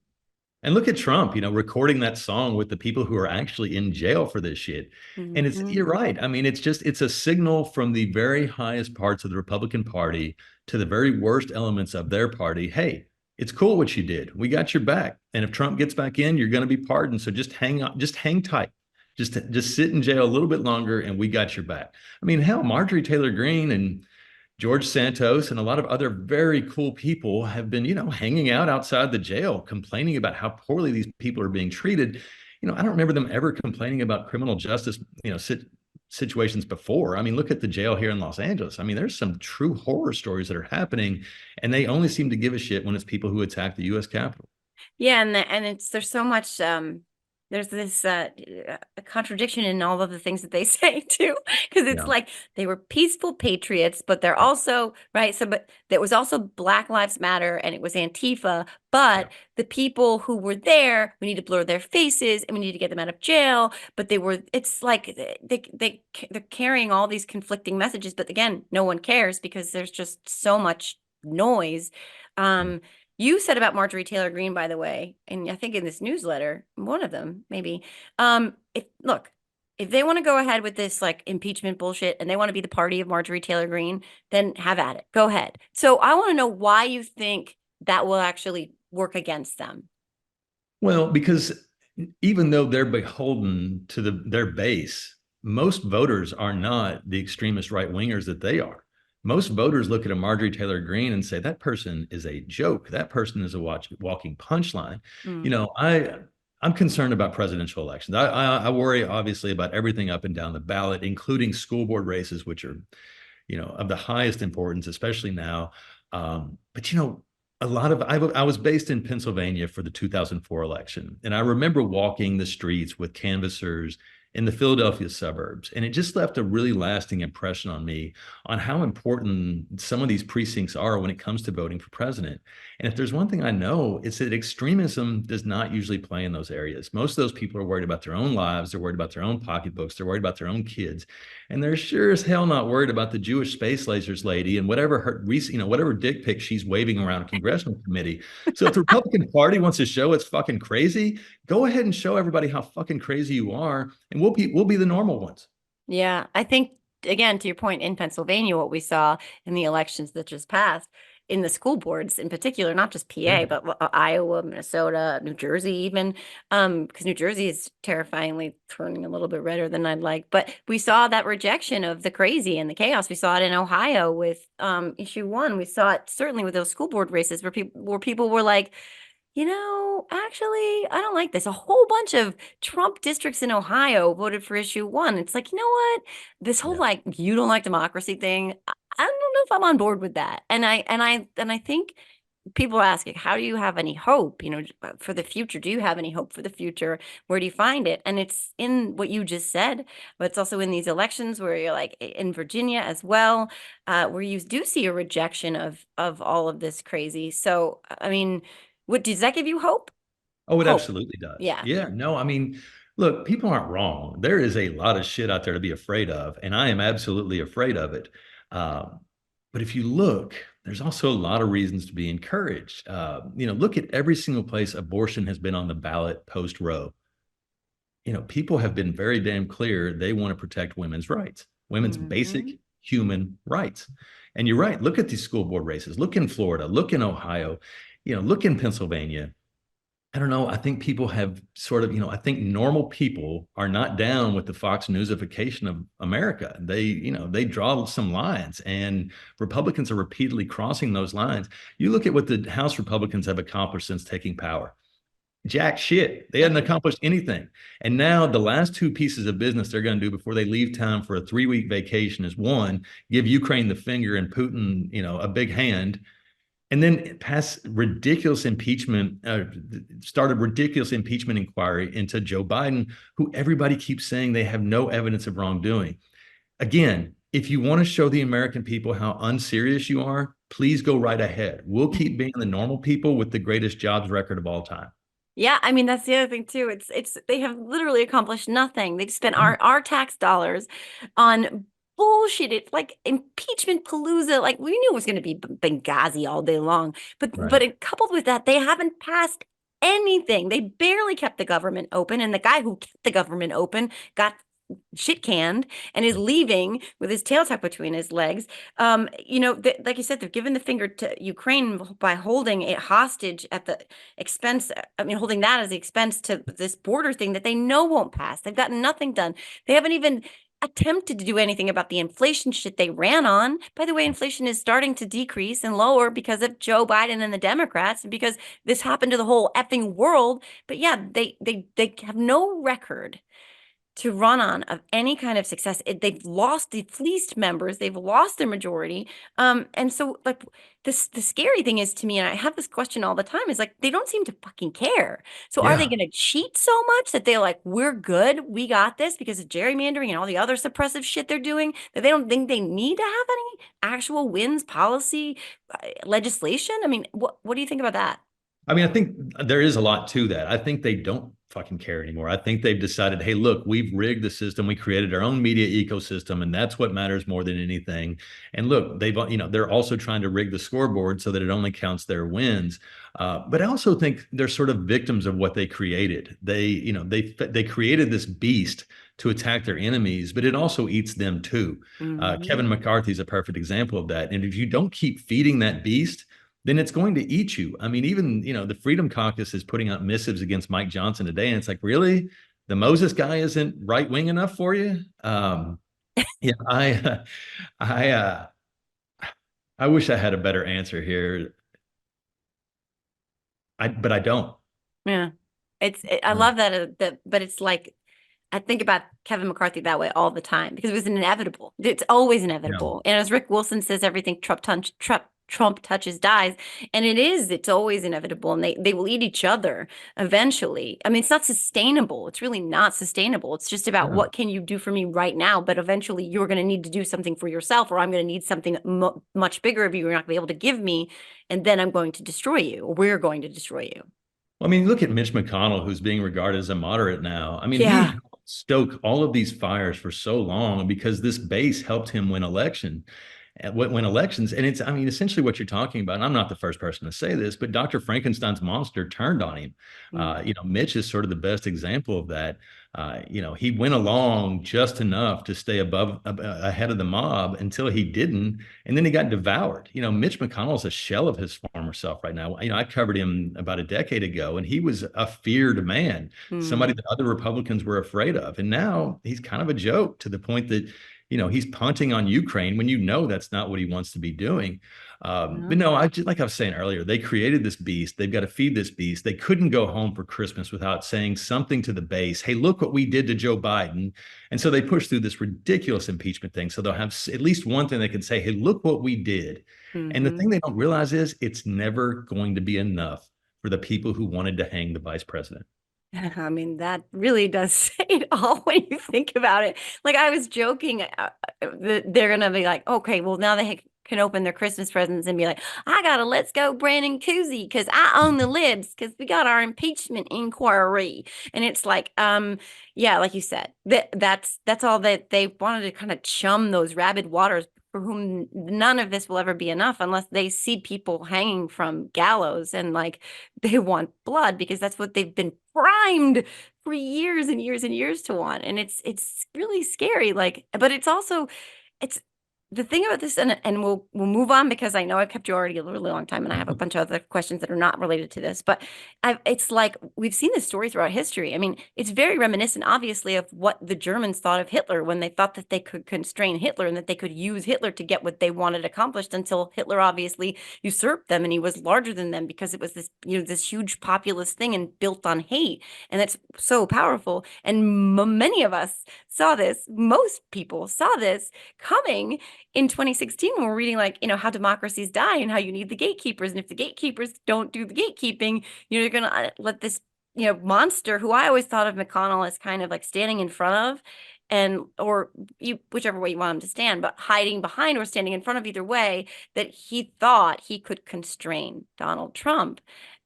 And look at Trump, recording that song with the people who are actually in jail for this shit. And you're right. I mean, it's a signal from the very highest parts of the Republican Party to the very worst elements of their party. Hey, it's cool what you did. We got your back. And if Trump gets back in, you're going to be pardoned. So just hang tight. Just sit in jail a little bit longer and we got your back. I mean, hell, Marjorie Taylor Greene and George Santos and a lot of other very cool people have been, hanging out outside the jail, complaining about how poorly these people are being treated. I don't remember them ever complaining about criminal justice, situations before. I mean, look at the jail here in Los Angeles. I mean, there's some true horror stories that are happening, and they only seem to give a shit when it's people who attack the U.S. Capitol. Yeah, and there's so much. There's this contradiction in all of the things that they say too, because it's like they were peaceful patriots, but they're also right. So, but there was also Black Lives Matter, and it was Antifa. But the people who were there, we need to blur their faces, and we need to get them out of jail. But it's like they're carrying all these conflicting messages. But again, no one cares because there's just so much noise. You said about Marjorie Taylor Greene, by the way, and I think in this newsletter, one of them maybe, if they want to go ahead with this like impeachment bullshit and they want to be the party of Marjorie Taylor Greene, then have at it. Go ahead. So I want to know why you think that will actually work against them. Well, because even though they're beholden to their base, most voters are not the extremist right-wingers that they are. Most voters look at a Marjorie Taylor Greene and say, that person is a joke. That person is a walking punchline. I'm concerned about presidential elections. I worry, obviously, about everything up and down the ballot, including school board races, which are, of the highest importance, especially now. But, I was based in Pennsylvania for the 2004 election. And I remember walking the streets with canvassers in the Philadelphia suburbs. And it just left a really lasting impression on me on how important some of these precincts are when it comes to voting for president. And if there's one thing I know, it's that extremism does not usually play in those areas. Most of those people are worried about their own lives. They're worried about their own pocketbooks. They're worried about their own kids. And they're sure as hell not worried about the Jewish space lasers lady and whatever whatever dick pic she's waving around a congressional committee. So if the Republican Party wants to show it's fucking crazy, go ahead and show everybody how fucking crazy you are, and we'll be the normal ones. Yeah, I think again, to your point, in Pennsylvania, what we saw in the elections that just passed, in the school boards in particular, not just PA, Yeah. but Iowa, Minnesota, New Jersey, even, because New Jersey is terrifyingly turning a little bit redder than I'd like. But we saw that rejection of the crazy and the chaos. We saw it in Ohio with issue one. We saw it certainly with those school board races where people were like, actually, I don't like this. A whole bunch of Trump districts in Ohio voted for issue one. It's like, you know what? This whole Yeah. like you don't like democracy thing, I don't know if I'm on board with that. And I think people are asking, how do you have any hope, for the future? Do you have any hope for the future? Where do you find it? And it's in what you just said, but it's also in these elections where you're like in Virginia as well, where you do see a rejection of all of this crazy. So, I mean, what does that give you hope? Oh, it Hope. absolutely does. Yeah. Yeah. No, I mean, look, people aren't wrong. There is a lot of shit out there to be afraid of, and I am absolutely afraid of it. Um, but if you look, there's also a lot of reasons to be encouraged. Look at every single place abortion has been on the ballot post Roe. People have been very damn clear they want to protect women's rights, women's basic Hmm. human rights. And you're right. Look at these school board races. Look in Florida. Look in Ohio. Look in Pennsylvania. I don't know. I think people have sort of, I think normal people are not down with the Fox Newsification of America. They draw some lines, and Republicans are repeatedly crossing those lines. You look at what the House Republicans have accomplished since taking power. Jack shit. They hadn't accomplished anything. And now the last two pieces of business they're going to do before they leave town for a 3-week vacation is one, give Ukraine the finger and Putin, a big hand, and then pass ridiculous impeachment, started ridiculous impeachment inquiry into Joe Biden, who everybody keeps saying they have no evidence of wrongdoing. Again, if you want to show the American people how unserious you are, please go right ahead. We'll keep being the normal people with the greatest jobs record of all time. Yeah, I mean that's the other thing too. It's they have literally accomplished nothing. They've spent our tax dollars on bullshit. It's like impeachment palooza. Like we knew it was going to be Benghazi all day long, but Right. coupled with that, they haven't passed anything. They barely kept the government open, and the guy who kept the government open got shit canned and is leaving with his tail tucked between his legs. Like you said, they've given the finger to Ukraine by holding it hostage at the expense. I mean, holding that as the expense to this border thing that they know won't pass. They've gotten nothing done. They haven't even attempted to do anything about the inflation shit they ran on. By the way, inflation is starting to decrease and lower because of Joe Biden and the Democrats, and because this happened to the whole effing world. But yeah, they have no record to run on of any kind of success. They've fleeced members, they've lost their majority. And so like the scary thing is to me, and I have this question all the time, is like they don't seem to fucking care. So are they Yeah. gonna cheat so much that they're like, we're good, we got this because of gerrymandering and all the other suppressive shit they're doing, that they don't think they need to have any actual wins, policy, legislation? I mean, what do you think about that? I mean, I think there is a lot to that. I think they don't fucking care anymore. I think they've decided, hey, look, we've rigged the system. We created our own media ecosystem, and that's what matters more than anything. And look, they're also trying to rig the scoreboard so that it only counts their wins. But I also think they're sort of victims of what they created. They created this beast to attack their enemies, but it also eats them too. Mhm. Kevin McCarthy is a perfect example of that. And if you don't keep feeding that beast, then it's going to eat you. I mean, even, the Freedom Caucus is putting out missives against Mike Johnson today. And it's like, really? The Moses guy isn't right wing enough for you? Yeah, I, I wish I had a better answer here. But I don't. Yeah. I love that, but it's like, I think about Kevin McCarthy that way all the time because it was inevitable. It's always Yeah. inevitable. And as Rick Wilson says, everything Trump touches dies. And it's always inevitable. And they will eat each other eventually. I mean, it's not sustainable. It's really not sustainable. It's just about Yeah. what can you do for me right now? But eventually you're going to need to do something for yourself, or I'm going to need something much bigger of you. You're not going to be able to give me. And then I'm going to destroy you, or we're going to destroy you. Well, I mean, look at Mitch McConnell, who's being regarded as a moderate now. I mean, he Yeah. helped stoke all of these fires for so long because this base helped him win election. when elections, and it's, I mean, essentially what you're talking about, and I'm not the first person to say this, but Dr. Frankenstein's monster turned on him. Mm. Mitch is sort of the best example of that. He went along just enough to stay ahead of the mob until he didn't, and then he got devoured. Mitch McConnell's a shell of his former self right now. I covered him about a decade ago, and he was a feared man, somebody Mm. that other Republicans were afraid of. And now he's kind of a joke to the point that, he's punting on Ukraine when that's not what he wants to be doing. Yeah. But no, like I was saying earlier, they created this beast. They've got to feed this beast. They couldn't go home for Christmas without saying something to the base. Hey, look what we did to Joe Biden. And so they push through this ridiculous impeachment thing. So they'll have at least one thing they can say, hey, look what we did. And the Mm-hmm. thing they don't realize is it's never going to be enough for the people who wanted to hang the vice president. I mean, that really does say it all when you think about it. Like I was joking, they're gonna be like, okay, well now they can open their Christmas presents and be like, I got a let's go Brandon koozie because I own the libs because we got our impeachment inquiry. And it's like, yeah, like you said, that's all that they wanted to kind of chum those rabid waters for whom none of this will ever be enough unless they see people hanging from gallows and like they want blood because that's what they've been primed for years and years and years to want. And it's really scary. Like, but it's also it's the thing about this, and we'll move on because I know I've kept you already a really long time, and I have a bunch of other questions that are not related to this. But it's like we've seen this story throughout history. I mean, it's very reminiscent, obviously, of what the Germans thought of Hitler when they thought that they could constrain Hitler and that they could use Hitler to get what they wanted accomplished. Until Hitler obviously usurped them, and he was larger than them because it was this this huge populist thing and built on hate, and it's so powerful. And many of us saw this. Most people saw this coming in 2016 when we're reading like how democracies die and how you need the gatekeepers, and if the gatekeepers don't do the gatekeeping, you're gonna let this monster who I always thought of McConnell as kind of like standing in front of, and or whichever way you want him to stand, but hiding behind or standing in front of, either way, that he thought he could constrain Donald Trump.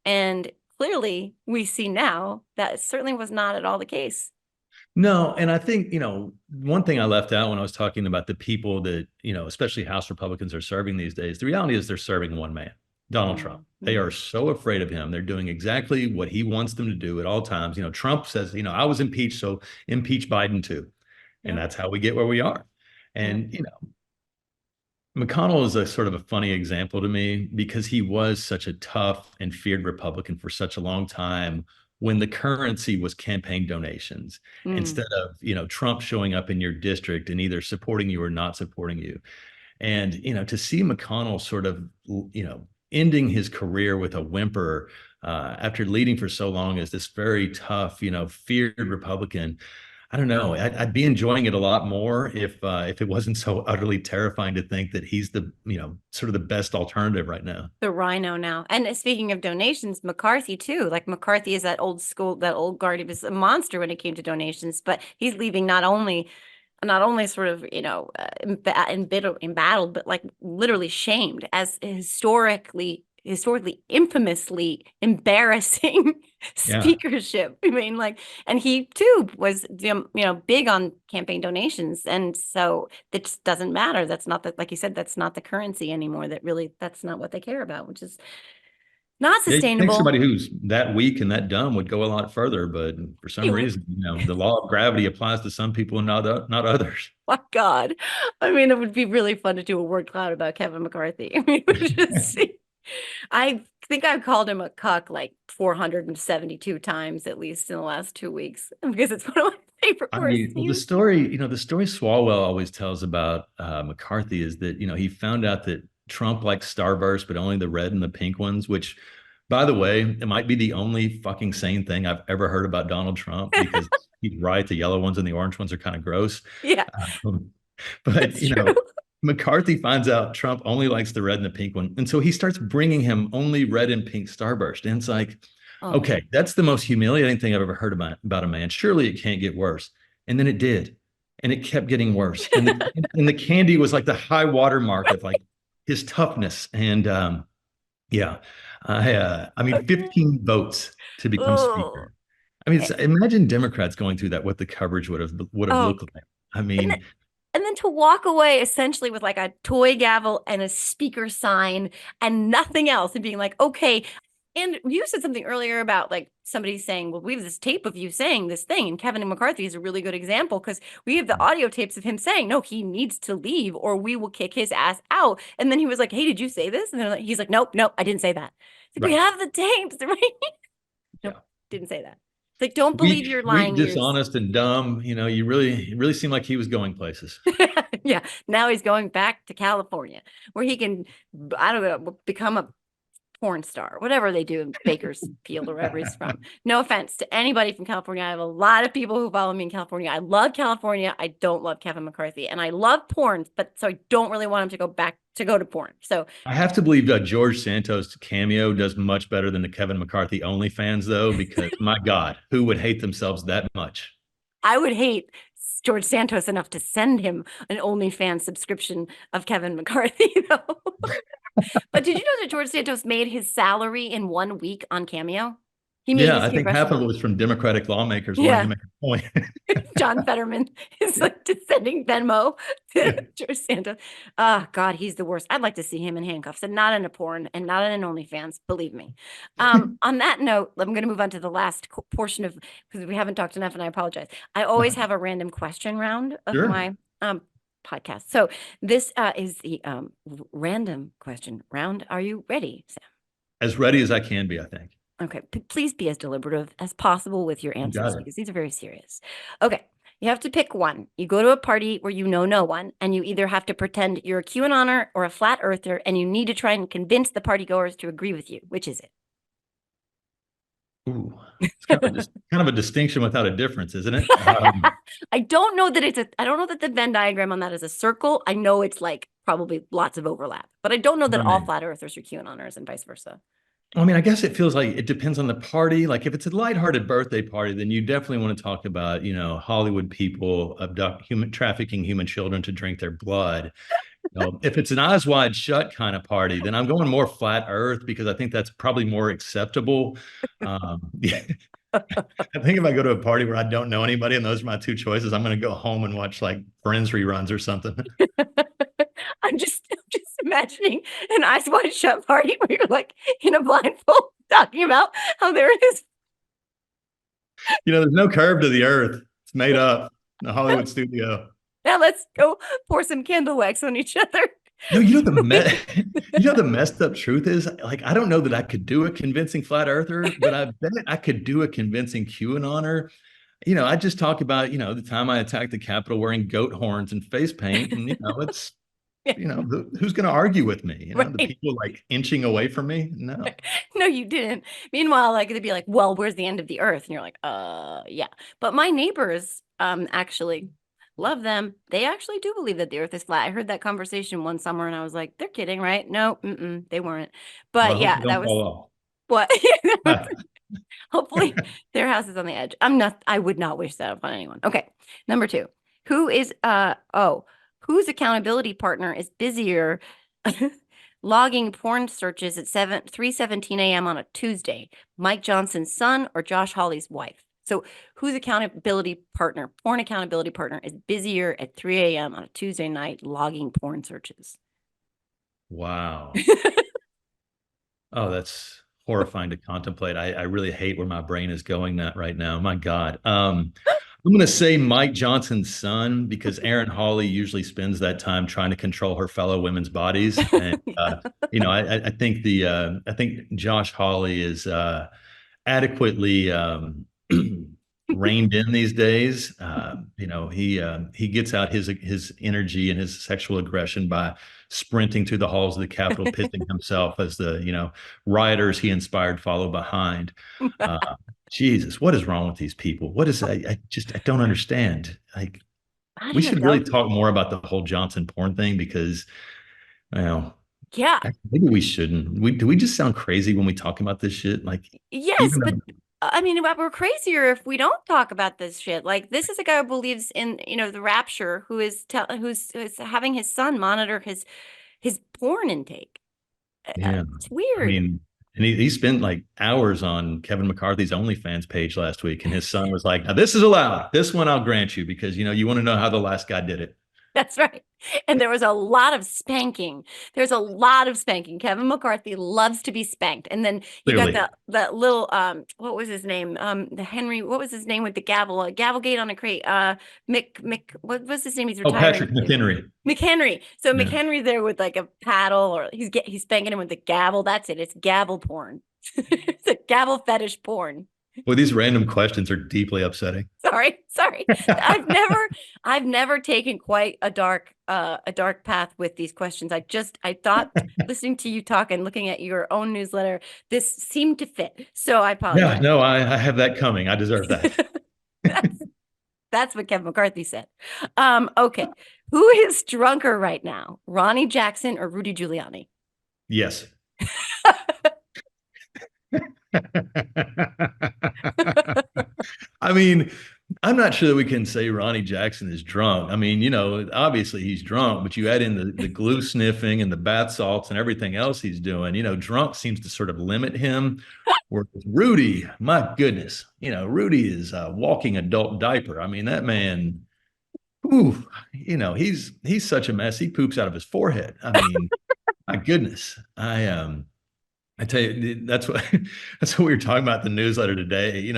And clearly we see now that certainly was not at all the case. No, and I think, one thing I left out when I was talking about the people that, especially House Republicans are serving these days, the reality is they're serving one man, Donald Trump. They are so afraid of him. They're doing exactly what he wants them to do at all times. Trump says, I was impeached, so impeach Biden too. And that's how we get where we are. And, McConnell is a sort of a funny example to me because he was such a tough and feared Republican for such a long time when the currency was campaign donations instead of, Trump showing up in your district and either supporting you or not supporting you. And, to see McConnell sort of, ending his career with a whimper after leading for so long as this very tough, feared Republican, I don't know. I'd be enjoying it a lot more if it wasn't so utterly terrifying to think that he's the, sort of the best alternative right now. The rhino now. And speaking of donations, McCarthy too. Like McCarthy is that old school, that old guard. He was a monster when it came to donations, but he's leaving not only sort of embattled, but like literally shamed as historically infamously embarrassing speakership. I mean, like, and he too was big on campaign donations, and so it just doesn't matter. That's not that, like you said, that's not the currency anymore. That's not what they care about, which is not Yeah, you think sustainable. somebody who's that weak and that dumb would go a lot further, but for some reason, the law of gravity applies to some people and not others. My God. I mean, it would be really fun to do a word cloud about Kevin McCarthy. I mean, we just see. I think I've called him a cuck like 472 times at least in the last 2 weeks because it's one of my favorite I words mean, to well, the use. story, the story Swalwell always tells about McCarthy is that, he found out that Trump likes Starburst, but only the red and the pink ones, which, by the way, it might be the only fucking sane thing I've ever heard about Donald Trump because he's right. The yellow ones and the orange ones are kind of gross. Yeah, Um, but, it's true. McCarthy finds out Trump only likes the red and the pink one. And so he starts bringing him only red and pink Starburst. And it's like, Oh okay, man. that's the most humiliating thing I've ever heard about a man. Surely it can't get worse. And then it did. And it kept getting worse. And the candy was like the high water mark of like his toughness. And yeah, I mean, Okay. 15 votes to become Oh. speaker. I mean, Eh, imagine Democrats going through that, what the coverage would have Oh. looked like. I And mean, and then to walk away essentially with like a toy gavel and a speaker sign and nothing else and being like, okay. And you said something earlier about like somebody saying, well, we have this tape of you saying this thing. And Kevin McCarthy is a really good example because we have the audio tapes of him saying, no, he needs to leave or we will kick his ass out. And then he was like, hey, did you say this? And he's like, nope, I didn't say that. Like, right. We have the tapes, right? Nope, yeah. Didn't say that. It's like, don't believe your lying ears. Dishonest and dumb. You really seem like he was going places. Yeah. Now he's going back to California where he can, I don't know, become a porn star, whatever they do in Bakersfield or wherever he's from. No offense to anybody from California. I have a lot of people who follow me in California. I love California. I don't love Kevin McCarthy, and I love porn, but so I don't really want him to go to porn. So I have to believe George Santos cameo does much better than the Kevin McCarthy OnlyFans, though, because my God, who would hate themselves that much? I would hate George Santos enough to send him an OnlyFans subscription of Kevin McCarthy, though. But did you know that George Santos made his salary in 1 week on Cameo? He made I think half of it was from Democratic lawmakers wanting to make a point. John Fetterman is like sending Venmo to George Santos. Oh, God, he's the worst. I'd like to see him in handcuffs and not in a porn and not in an OnlyFans, believe me. On that note, I'm going to move on to the last portion of, because we haven't talked enough and I apologize. I always have a random question round of my podcast. So this is the random question round. Are you ready, Sam? As ready as I can be, I think. Okay, please be as deliberative as possible with your answers because these are very serious. Okay, you have to pick one. You go to a party where you know no one, and you either have to pretend you're a QAnoner or a flat earther, and you need to try and convince the partygoers to agree with you. Which is it? Ooh, it's kind of a distinction without a difference, isn't it? I don't know that I don't know that the Venn diagram on that is a circle. I know it's like probably lots of overlap, but I don't know that all flat earthers are QAnoners and vice versa. I mean, I guess it feels like it depends on the party. Like if it's a lighthearted birthday party, then you definitely want to talk about, Hollywood people trafficking human children to drink their blood. If it's an eyes wide shut kind of party, then I'm going more flat earth because I think that's probably more acceptable. I think if I go to a party where I don't know anybody and those are my two choices, I'm going to go home and watch like Friends reruns or something. I'm just imagining an eyes wide shut party where you're like in a blindfold talking about how there is. There's no curve to the earth. It's made up in a Hollywood studio. Now let's go pour some candle wax on each other. No, the messed up truth is, like, I don't know that I could do a convincing flat earther, but I bet I could do a convincing QAnoner. I just talk about, the time I attacked the Capitol wearing goat horns and face paint, and it's, who's going to argue with me? The people like inching away from me. No, no, you didn't. Meanwhile, like they'd be like, "Well, where's the end of the earth?" And you're like, yeah." But my neighbors, actually. Love them. They actually do believe that the earth is flat. I heard that conversation one summer and I was like, they're kidding, right? No, they weren't. But yeah, that was what? Hopefully their house is on the edge. I would not wish that upon anyone. Okay. Number 2, whose accountability partner is busier logging porn searches at 3:17 a.m. on a Tuesday? Mike Johnson's son or Josh Hawley's wife? So whose porn accountability partner is busier at 3 a.m. on a Tuesday night logging porn searches? Wow. Oh, that's horrifying to contemplate. I really hate where my brain is going right now. My God. I'm going to say Mike Johnson's son because Aaron Hawley usually spends that time trying to control her fellow women's bodies. And, I think Josh Hawley is adequately reined in these days. He gets out his energy and his sexual aggression by sprinting through the halls of the Capitol, pissing himself as the rioters he inspired follow behind. Jesus, what is wrong with these people? What is I don't understand. Like, we should really talk more about the whole Johnson porn thing because, yeah, maybe we shouldn't. Do we just sound crazy when we talk about this shit? Like, yes, but I mean, we're crazier if we don't talk about this shit. Like, this is a guy who believes in, the rapture, who's having his son monitor his porn intake. Yeah, it's weird. I mean, and he spent like hours on Kevin McCarthy's OnlyFans page last week, and his son was like, "Now this is allowed. This one I'll grant you because you want to know how the last guy did it." That's right. And there was a lot of spanking. There's a lot of spanking. Kevin McCarthy loves to be spanked. And then you got Clearly. that little what was his name? The Henry, what was his name with the gavel? Gavelgate on a crate. Mick, what was his name? He's Oh, retiring Patrick soon. McHenry. McHenry. So Yeah. McHenry there with like a paddle, or he's spanking him with the gavel. That's it. It's gavel porn. It's a gavel fetish porn. Well, these random questions are deeply upsetting. Sorry. I've never taken quite a dark path with these questions. I thought listening to you talk and looking at your own newsletter, this seemed to fit. So I apologize. Yeah, no, I have that coming. I deserve that. That's what Kevin McCarthy said. Okay. Who is drunker right now? Ronnie Jackson or Rudy Giuliani? Yes. I mean, I'm not sure that we can say Ronnie Jackson is drunk. I mean, obviously he's drunk, but you add in the glue sniffing and the bath salts and everything else he's doing, drunk seems to sort of limit him. Whereas Rudy, my goodness, Rudy is a walking adult diaper. I mean, that man, ooh, he's such a mess. He poops out of his forehead. I mean, my goodness. I tell you, that's what that's what we were talking about in the newsletter today.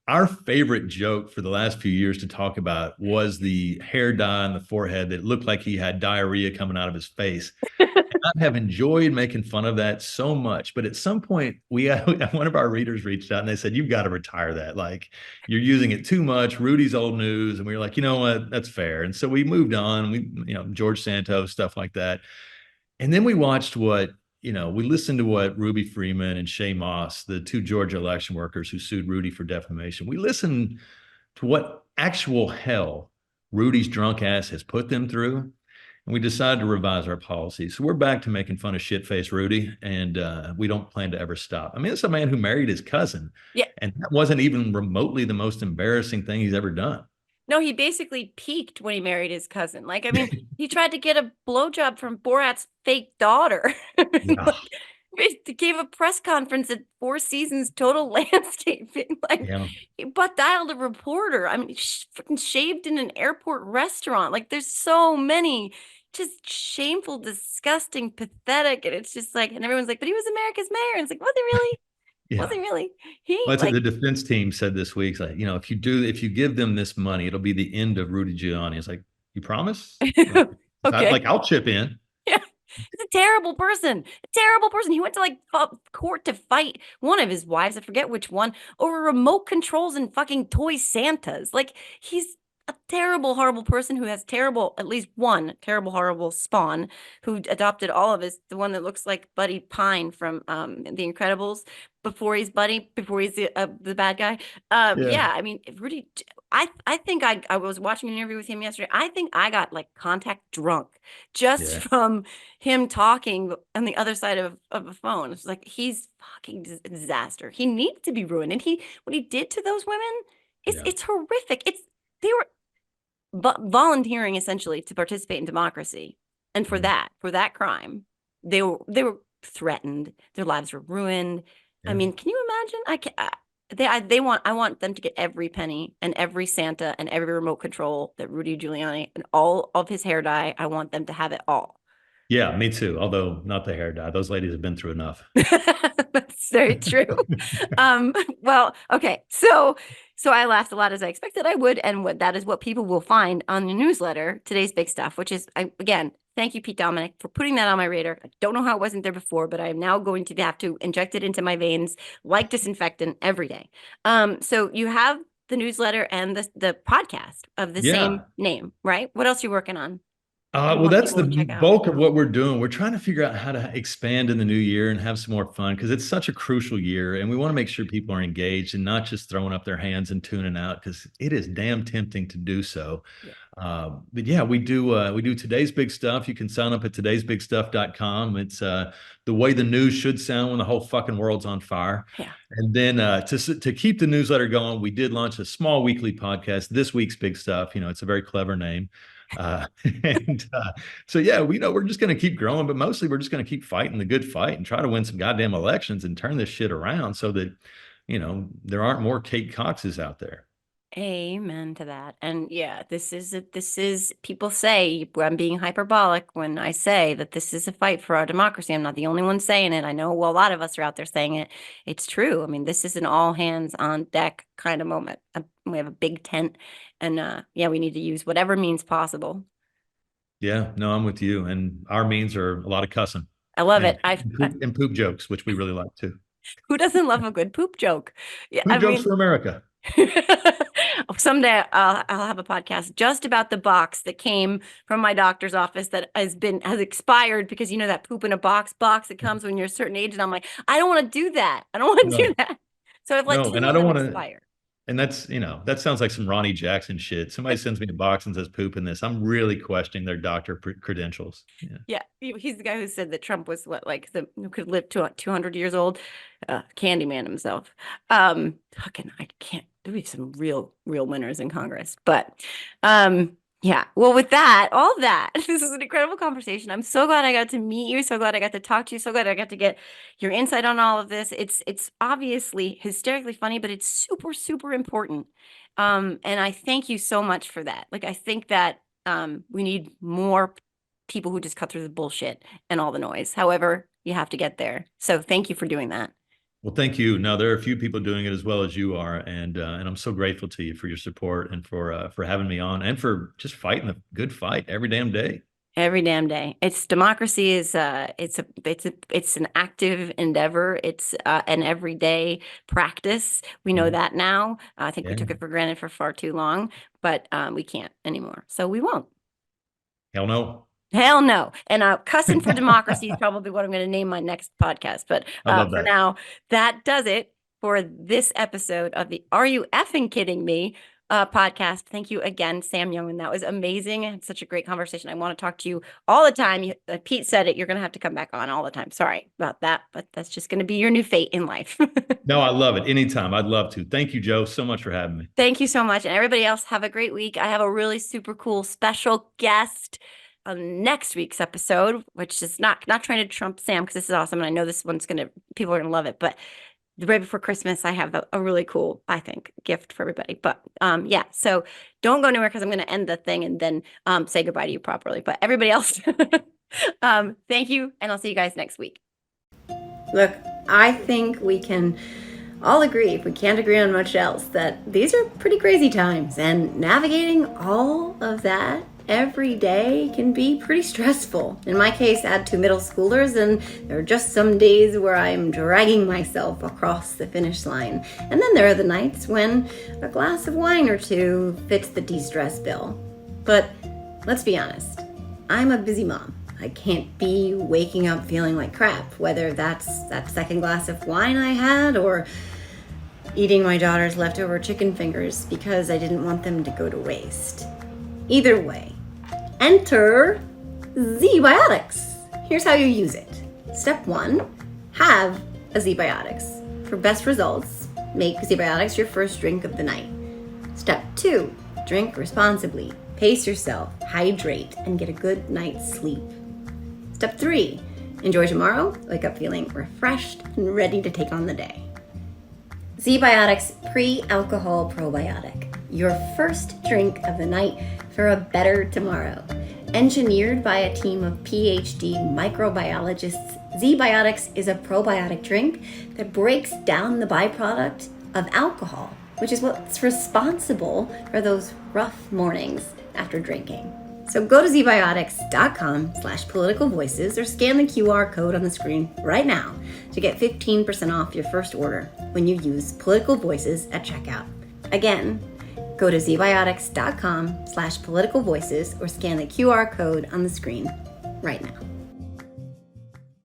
Our favorite joke for the last few years to talk about was the hair dye on the forehead that looked like he had diarrhea coming out of his face. And I have enjoyed making fun of that so much. But at some point, one of our readers reached out and they said, "You've got to retire that. Like, you're using it too much. Rudy's old news." And we were like, you know what? That's fair. And so we moved on. George Santos, stuff like that. And then we watched we listened to what Ruby Freeman and Shay Moss, the two Georgia election workers who sued Rudy for defamation, we listened to what actual hell Rudy's drunk ass has put them through. And we decided to revise our policy. So we're back to making fun of shit-faced Rudy, and we don't plan to ever stop. I mean, it's a man who married his cousin. Yeah. And that wasn't even remotely the most embarrassing thing he's ever done. No, he basically peaked when he married his cousin. Like, I mean, he tried to get a blowjob from Borat's fake daughter. Yeah. He gave a press conference at Four Seasons Total Landscaping. Like, Yeah. he butt dialed a reporter. I mean, freaking shaved in an airport restaurant. Like, there's so many just shameful, disgusting, pathetic. And it's just like, and everyone's like, but he was America's mayor. And it's like, was he really? Yeah. Was he really? Well, the defense team said this week, like, if you give them this money, it'll be the end of Rudy Giuliani. It's like, you promise? Okay. I'll chip in. Yeah. He's a terrible person. A terrible person. He went to like court to fight one of his wives, I forget which one, over remote controls and fucking toy Santas. Like, he's a terrible, horrible person who has at least one terrible, horrible spawn who adopted all of the one that looks like Buddy Pine from The Incredibles before he's the bad guy. Yeah, I mean, Rudy, I think I was watching an interview with him yesterday. I think I got like contact drunk just from him talking on the other side of a phone. It's like, he's fucking disaster. He needs to be ruined. And what he did to those women, it's horrific. They were volunteering essentially to participate in democracy, and for that crime, they were threatened. Their lives were ruined. I mean, can you imagine? I want them to get every penny and every Santa and every remote control that Rudy Giuliani and all of his hair dye. I want them to have it all. Yeah, me too. Although not the hair dye. Those ladies have been through enough. That's very true. Well, okay. So I laughed a lot, as I expected I would. And that is what people will find on the newsletter, Today's Big Stuff, which is, again, thank you, Pete Dominic, for putting that on my radar. I don't know how it wasn't there before, but I am now going to have to inject it into my veins like disinfectant every day. So you have the newsletter and the podcast of the same name, right? What else are you working on? Well, that's the bulk of what we're doing. We're trying to figure out how to expand in the new year and have some more fun, because it's such a crucial year, and we want to make sure people are engaged and not just throwing up their hands and tuning out, because it is damn tempting to do so. But yeah, we do Today's Big Stuff. You can sign up at todaysbigstuff.com. It's the way the news should sound when the whole fucking world's on fire. Yeah. And then to keep the newsletter going, we did launch a small weekly podcast, This Week's Big Stuff. It's a very clever name. So yeah, we're just going to keep growing, but mostly we're just going to keep fighting the good fight and try to win some goddamn elections and turn this shit around so that, there aren't more Kate Coxes out there. Amen to that. And yeah, this is people say I'm being hyperbolic when I say that this is a fight for our democracy. I'm not the only one saying it. I know a lot of us are out there saying it. It's true. I mean, this is an all hands on deck kind of moment. We have a big tent, and yeah, we need to use whatever means possible. Yeah, no, I'm with you. And our means are a lot of cussing I love and it. and poop jokes, which we really like too. Who doesn't love a good poop joke? Yeah, I Poop jokes mean, for America. someday I'll have a podcast just about the box that came from my doctor's office that has expired, because you know that poop in a box that comes when you're a certain age, and I'm like, I don't want to do that. I don't want to do No, that. So I've let no, and two I of don't them want to. expire. And that's, that sounds like some Ronnie Jackson shit. Somebody sends me a box and says poop in this. I'm really questioning their doctor credentials. Yeah. Yeah, he's the guy who said that Trump was who could live to 200 years old, Candyman himself. Fucking, I can't. There'll be some real winners in Congress, but yeah. Well, with that, all that, this is an incredible conversation. I'm so glad I got to meet you. So glad I got to talk to you. So glad I got to get your insight on all of this. It's obviously hysterically funny, but it's super super important. And I thank you so much for that. Like, I think that we need more people who just cut through the bullshit and all the noise. However, you have to get there. So thank you for doing that. Well, thank you. Now there are a few people doing it as well as you are, and I'm so grateful to you for your support and for having me on and for just fighting a good fight every damn day. Every damn day. It's democracy is it's an active endeavor. It's an everyday practice. We know Yeah. that now. I think we Yeah. took it for granted for far too long, but we can't anymore. So we won't. Hell no. Hell no. And Cussing for Democracy is probably what I'm going to name my next podcast. But I love for that. now, that does it for this episode of the Are You Effing Kidding Me podcast. Thank you again, Sam Youngman. That was amazing. I had such a great conversation. I want to talk to you all the time. Pete said it. You're going to have to come back on all the time. Sorry about that, but that's just going to be your new fate in life. No, I love it. Anytime. I'd love to. Thank you, Joe, so much for having me. Thank you so much. And everybody else, have a great week. I have a really super cool special guest on next week's episode, which is not trying to trump Sam, because this is awesome. And I know this one's people are going to love it. But the day before Christmas, I have a really cool, I think, gift for everybody. But yeah, so don't go anywhere, because I'm going to end the thing and then say goodbye to you properly. But everybody else, thank you. And I'll see you guys next week. Look, I think we can all agree, if we can't agree on much else, that these are pretty crazy times, and navigating all of that every day can be pretty stressful. In my case, I had two middle schoolers, and there are just some days where I'm dragging myself across the finish line. And then there are the nights when a glass of wine or two fits the de-stress bill. But let's be honest, I'm a busy mom. I can't be waking up feeling like crap, whether that's that second glass of wine I had or eating my daughter's leftover chicken fingers because I didn't want them to go to waste. Either way, enter ZBiotics. Here's how you use it. Step 1, have a ZBiotics. For best results, make ZBiotics your first drink of the night. Step 2, drink responsibly. Pace yourself, hydrate, and get a good night's sleep. Step 3, enjoy tomorrow, wake up feeling refreshed and ready to take on the day. ZBiotics Pre-Alcohol Probiotic, your first drink of the night for a better tomorrow. Engineered by a team of PhD microbiologists, ZBiotics is a probiotic drink that breaks down the byproduct of alcohol, which is what's responsible for those rough mornings after drinking. So go to zbiotics.com/politicalvoices or scan the QR code on the screen right now to get 15% off your first order when you use Political Voices at checkout. Again, go to zbiotics.com/politicalvoices or scan the QR code on the screen right now.